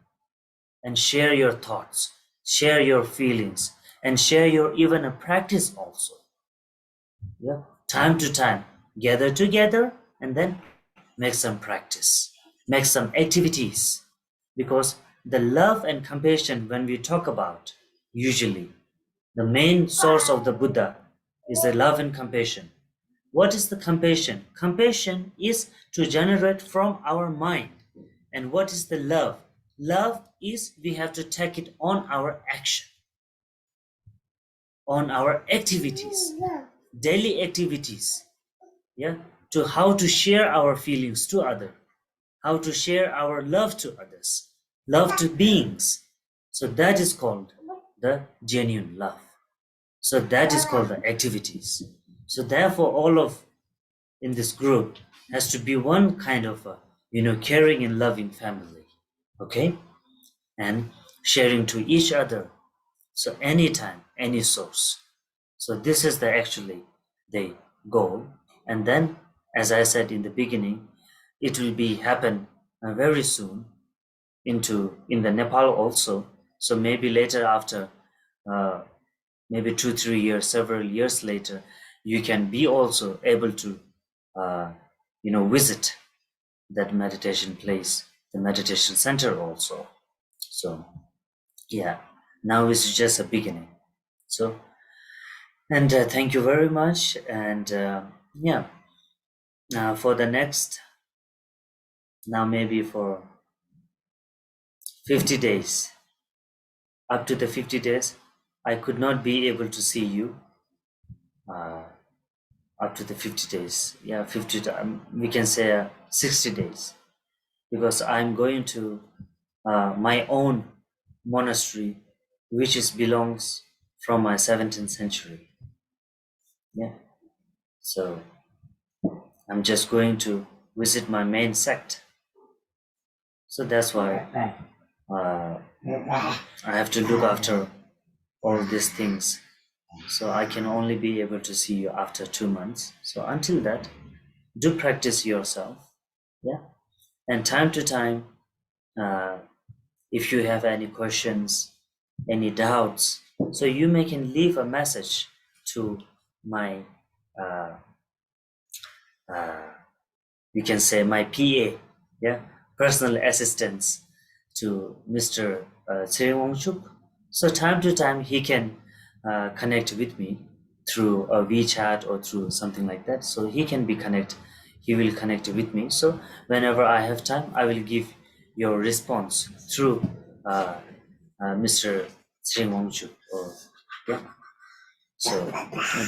and share your thoughts, share your feelings, and share your even a practice also. Yeah, time to time, gather together and then make some practice, make some activities. Because the love and compassion, when we talk about, usually the main source of the Buddha is the love and compassion. What is the compassion? Compassion is to generate from our mind. And what is the love? Love is we have to take it on our action, on our activities, daily activities, yeah, to how to share our feelings to others, how to share our love to others, love to beings. So that is called the genuine love. So that is called the activities. So therefore, all of in this group has to be one kind of a, caring and loving family, okay, and sharing to each other. So anytime, any source. So this is the actually the goal. And then, as I said in the beginning, it will be happen very soon in the Nepal also. So maybe later after maybe 2-3 years, several years later, you can be also able to visit that meditation place, the meditation center also. So yeah, now it's just a beginning. So and thank you very much. And yeah, for the next, now maybe for 50 days, up to the 50 days, I could not be able to see you up to the 50 days. Yeah, 50, we can say 60 days, because I'm going to my own monastery, which belongs from my 17th century. Yeah, so I'm just going to visit my main sect. So that's why I have to look after all these things. So I can only be able to see you after 2 months. So until that, do practice yourself. Yeah. And time to time, if you have any questions, any doubts, so you can leave a message to my, you can say my PA, yeah, personal assistants to Mr. Tsering Wangchuk. So time to time he can connect with me through a WeChat or through something like that. So he will connect with me. So whenever I have time, I will give your response through Mr. Tsering Wangchuk. Yeah. So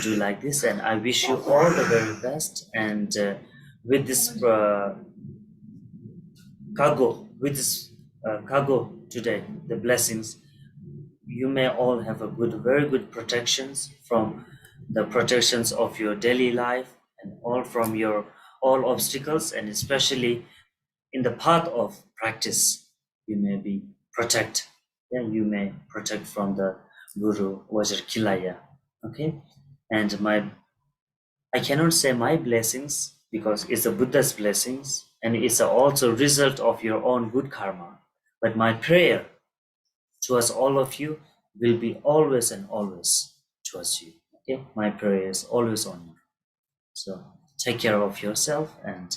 do like this, and I wish you all the very best. And with this cargo today, the blessings, you may all have a very good protections from the protections of your daily life, and all from your all obstacles, and especially in the path of practice, you may be protect. Yeah, you may protect from the Guru Vajra Kilaya. Okay, and I cannot say my blessings because it's a Buddha's blessings, and it's also result of your own good karma. But my prayer towards all of you will be always and always towards you. Okay, my prayer is always on you. So take care of yourself, and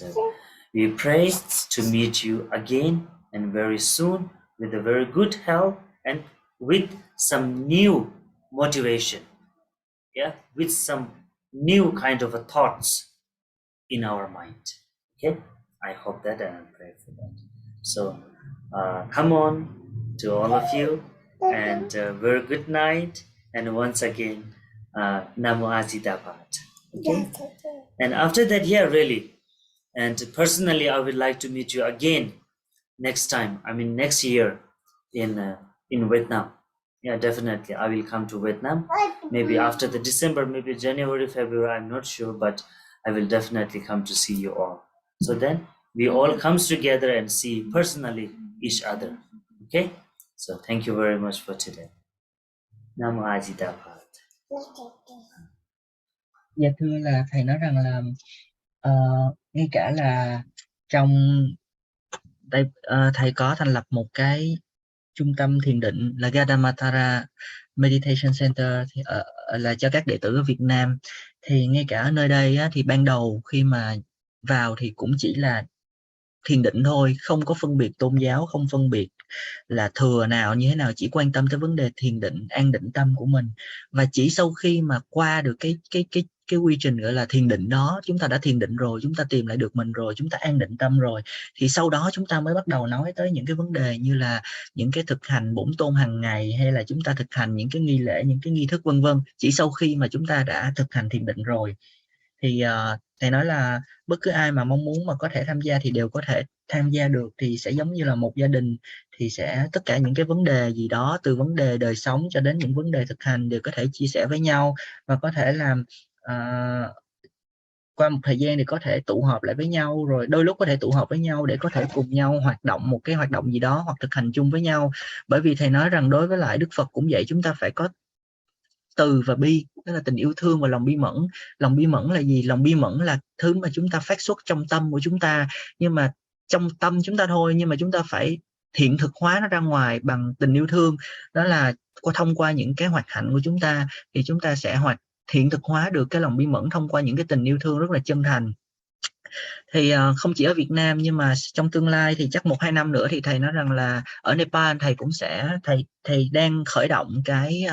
we pray to meet you again and very soon with a very good health and with some new motivation. Yeah, with some new kind of a thoughts in our mind. Okay, I hope that, and I pray for that. So come on to all of you, and very good night, and once again Namo Ajidabad. Okay, and after that, yeah, really, and personally I would like to meet you again next time, I mean next year, in Vietnam. Yeah, definitely I will come to Vietnam, maybe after the December, maybe January, February, I'm not sure, but I will definitely come to see you all. So then we all comes together and see personally each other. Okay, so thank you very much for today. Namo Ajidabad. Dạ thưa là thầy nói rằng là ngay cả là trong đây thầy có thành lập một cái trung tâm thiền định là Gadamatara Meditation Center là cho các đệ tử ở Việt Nam. Thì ngay cả ở nơi đây á, thì ban đầu khi mà vào thì cũng chỉ là thiền định thôi, không có phân biệt tôn giáo, không phân biệt là thừa nào như thế nào, chỉ quan tâm tới vấn đề thiền định, an định tâm của mình. Và chỉ sau khi mà qua được cái quy trình gọi là thiền định đó, chúng ta đã thiền định rồi, chúng ta tìm lại được mình rồi, chúng ta an định tâm rồi, thì sau đó chúng ta mới bắt đầu nói tới những cái vấn đề như là những cái thực hành bổn tôn hàng ngày, hay là chúng ta thực hành những cái nghi lễ, những cái nghi thức vân vân, chỉ sau khi mà chúng ta đã thực hành thiền định rồi. Thì thầy nói là bất cứ ai mà mong muốn mà có thể tham gia thì đều có thể tham gia được, thì sẽ giống như là một gia đình, thì sẽ tất cả những cái vấn đề gì đó, từ vấn đề đời sống cho đến những vấn đề thực hành đều có thể chia sẻ với nhau, và có thể làm qua một thời gian thì có thể tụ họp lại với nhau, rồi đôi lúc có thể tụ họp với nhau để có thể cùng nhau hoạt động một cái hoạt động gì đó, hoặc thực hành chung với nhau. Bởi vì thầy nói rằng đối với lại Đức Phật cũng vậy, chúng ta phải có từ và bi, đó là tình yêu thương và lòng bi mẫn. Lòng bi mẫn là gì? Lòng bi mẫn là thứ mà chúng ta phát xuất trong tâm của chúng ta, nhưng mà trong tâm chúng ta thôi, nhưng mà chúng ta phải hiện thực hóa nó ra ngoài bằng tình yêu thương. Đó là thông qua những cái hoạt hạnh của chúng ta thì chúng ta sẽ hiện thực hóa được cái lòng bi mẫn thông qua những cái tình yêu thương rất là chân thành. Thì không chỉ ở Việt Nam, nhưng mà trong tương lai thì chắc 1-2 năm nữa thì thầy nói rằng là ở Nepal thầy cũng sẽ thầy đang khởi động cái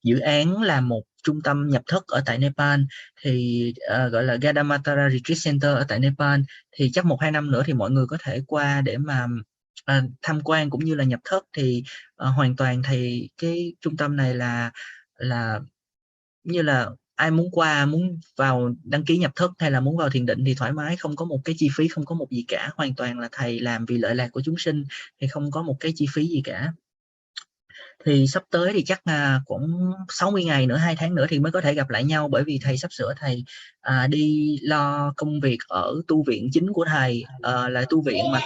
dự án là một trung tâm nhập thất ở tại Nepal, thì gọi là Gadamatara Retreat Center ở tại Nepal. Thì chắc 1-2 năm nữa thì mọi người có thể qua để mà tham quan cũng như là nhập thất. Thì hoàn toàn thì cái trung tâm này là như là ai muốn qua, muốn vào đăng ký nhập thất hay là muốn vào thiền định thì thoải mái, không có một cái chi phí, không có một gì cả, hoàn toàn là thầy làm vì lợi lạc của chúng sinh, thì không có một cái chi phí gì cả. Thì sắp tới thì chắc cũng 60 ngày nữa, 2 tháng nữa thì mới có thể gặp lại nhau, bởi vì thầy sắp sửa thầy đi lo công việc ở tu viện chính của thầy, là tu viện mà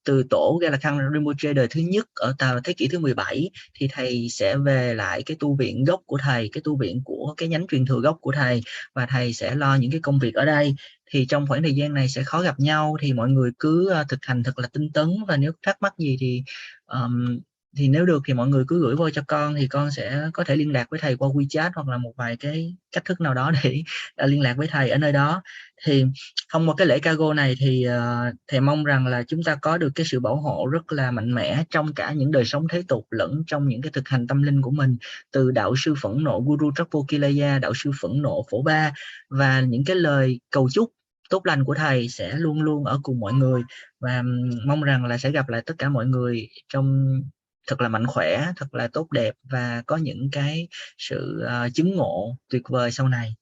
từ tổ Lhakhang Rinpoche đời thứ nhất ở thế kỷ thứ 17, thì thầy sẽ về lại cái tu viện gốc của thầy, cái tu viện của cái nhánh truyền thừa gốc của thầy, và thầy sẽ lo những cái công việc ở đây. Thì trong khoảng thời gian này sẽ khó gặp nhau, thì mọi người cứ thực hành thật là tinh tấn, và nếu thắc mắc gì thì nếu được thì mọi người cứ gửi vô cho con, thì con sẽ có thể liên lạc với thầy qua WeChat hoặc là một vài cái cách thức nào đó để liên lạc với thầy ở nơi đó. Thì thông qua cái lễ cargo này thì thầy mong rằng là chúng ta có được cái sự bảo hộ rất là mạnh mẽ trong cả những đời sống thế tục lẫn trong những cái thực hành tâm linh của mình, từ đạo sư phẫn nộ Guru Trapokilaya, đạo sư phẫn nộ Phổ Ba, và những cái lời cầu chúc tốt lành của thầy sẽ luôn luôn ở cùng mọi người. Và mong rằng là sẽ gặp lại tất cả mọi người trong thật là mạnh khỏe, thật là tốt đẹp và có những cái sự chứng ngộ tuyệt vời sau này.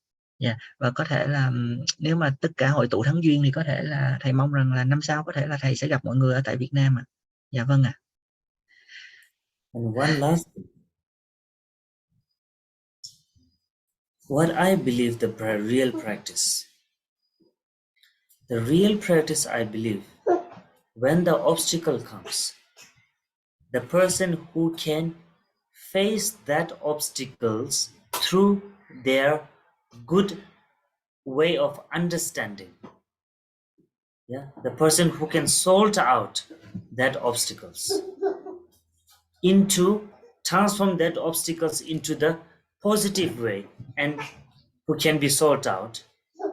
Và có thể là nếu mà tất cả hội tụ thắng duyên thì có thể là thầy mong rằng là năm sau có thể là thầy sẽ gặp mọi người ở tại Việt Nam ạ. Dạ vâng ạ. And one last thing. What I believe the real practice. The real practice, I believe, when the obstacle comes, the person who can face that obstacles through their good way of understanding. The person who can sort out that obstacles transform that obstacles into the positive way and who can be sorted out,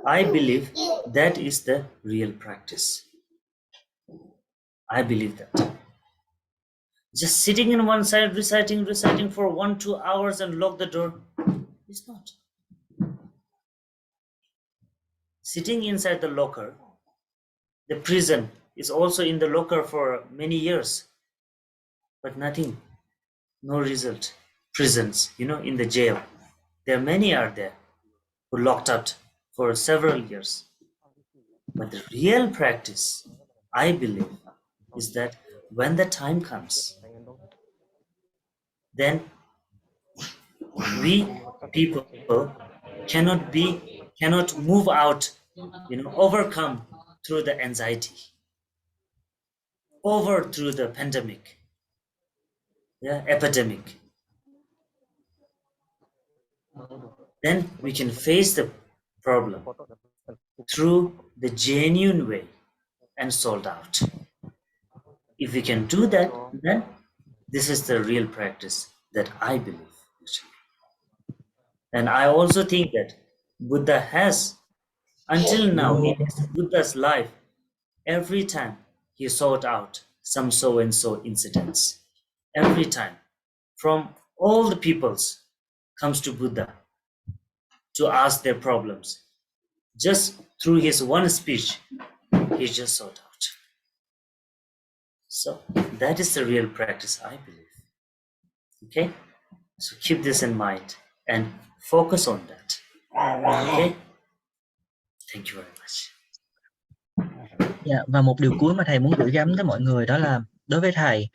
I believe that is the real practice. I believe that. Just sitting in one side, reciting for 1-2 hours and lock the door, it's not. Sitting inside the locker, the prison is also in the locker for many years, but nothing, no result. Prisons, in the jail, there are many are there who locked up for several years. But the real practice, I believe, is that when the time comes, then we people cannot move out, overcome through the anxiety, through the pandemic, epidemic. Then we can face the problem through the genuine way and sold out. If we can do that, then this is the real practice that I believe. And I also think that Buddha has, until now, in Buddha's life, every time he sought out some so and so incidents. Every time, from all the peoples, comes to Buddha to ask their problems. Just through his one speech, he just sought out. So that is the real practice, I believe. Okay? So keep this in mind and focus on that. Okay? Thank you very much. Và một điều cuối mà thầy muốn gửi gắm tới mọi người đó là đối với thầy,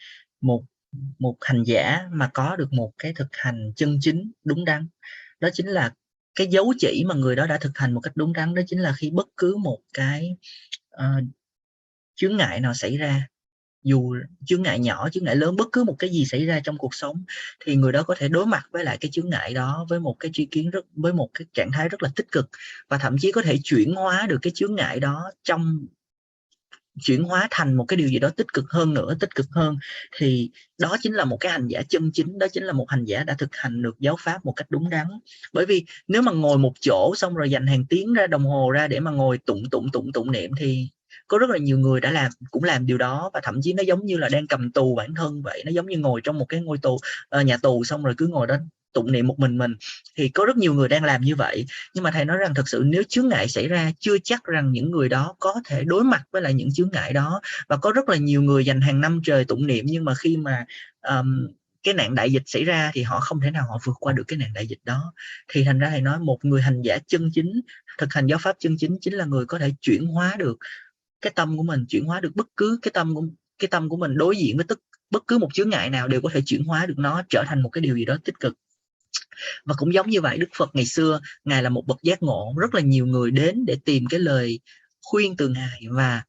một hành giả mà có được một cái thực hành chân chính đúng đắn, đó chính là cái dấu chỉ mà người đó đã thực hành một cách đúng đắn, đó chính là khi bất cứ một cái chướng ngại nào xảy ra, dù chướng ngại nhỏ, chướng ngại lớn, bất cứ một cái gì xảy ra trong cuộc sống, thì người đó có thể đối mặt với lại cái chướng ngại đó với một cái tri kiến với một cái trạng thái rất là tích cực, và thậm chí có thể chuyển hóa được cái chướng ngại đó chuyển hóa thành một cái điều gì đó tích cực hơn, thì đó chính là một cái hành giả chân chính, đó chính là một hành giả đã thực hành được giáo pháp một cách đúng đắn. Bởi vì nếu mà ngồi một chỗ xong rồi dành hàng tiếng đồng hồ ra để mà ngồi tụng niệm thì có rất là nhiều người cũng làm điều đó, và thậm chí nó giống như là đang cầm tù bản thân vậy, nó giống như ngồi trong một cái ngôi tù, nhà tù, xong rồi cứ ngồi đó tụng niệm một mình, thì có rất nhiều người đang làm như vậy. Nhưng mà thầy nói rằng thật sự nếu chướng ngại xảy ra, chưa chắc rằng những người đó có thể đối mặt với lại những chướng ngại đó, và có rất là nhiều người dành hàng năm trời tụng niệm, nhưng mà khi mà cái nạn đại dịch xảy ra thì họ không thể nào họ vượt qua được cái nạn đại dịch đó. Thì thành ra thầy nói một người hành giả chân chính, thực hành giáo pháp chân chính, chính là người có thể chuyển hóa được cái tâm của mình, chuyển hóa được bất cứ cái tâm của mình đối diện với bất cứ một chướng ngại nào, đều có thể chuyển hóa được nó trở thành một cái điều gì đó tích cực. Và cũng giống như vậy, Đức Phật ngày xưa, Ngài là một bậc giác ngộ, rất là nhiều người đến để tìm cái lời khuyên từ Ngài, và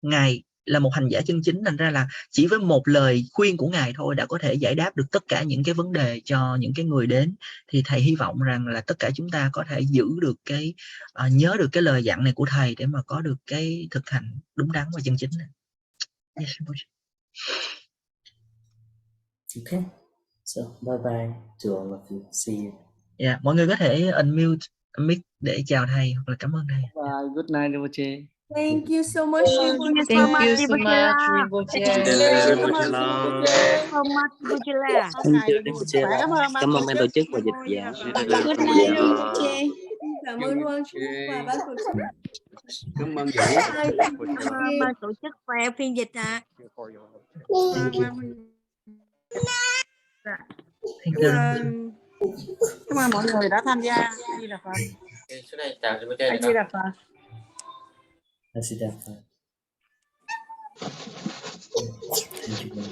Ngài là một hành giả chân chính, thành ra là chỉ với một lời khuyên của Ngài thôi đã có thể giải đáp được tất cả những cái vấn đề cho những cái người đến. Thì thầy hy vọng rằng là tất cả chúng ta có thể giữ được nhớ được cái lời dặn này của thầy để mà có được cái thực hành đúng đắn và chân chính này. Yes, Okay. So bye bye to all of you. See you. Mọi người có thể unmute mic để chào thầy hoặc là cảm ơn thầy. Bye. Good night, Rinpoche. Thank you so much, Rinpoche. Thank you so much, Rinpoche. Thank you so much, Rinpoche. Cảm ơn ban tổ chức và dịch giả. Good night, Rinpoche. Cảm ơn Hoàng Trung và ban tổ chức. Cảm ơn Ban tổ chức và phiên dịch ạ. Thank you. Cảm ơn mọi người đã tham gia. Đi là Phật. Số này chào chị Bữa Đi là Phật. Asida. Thank you.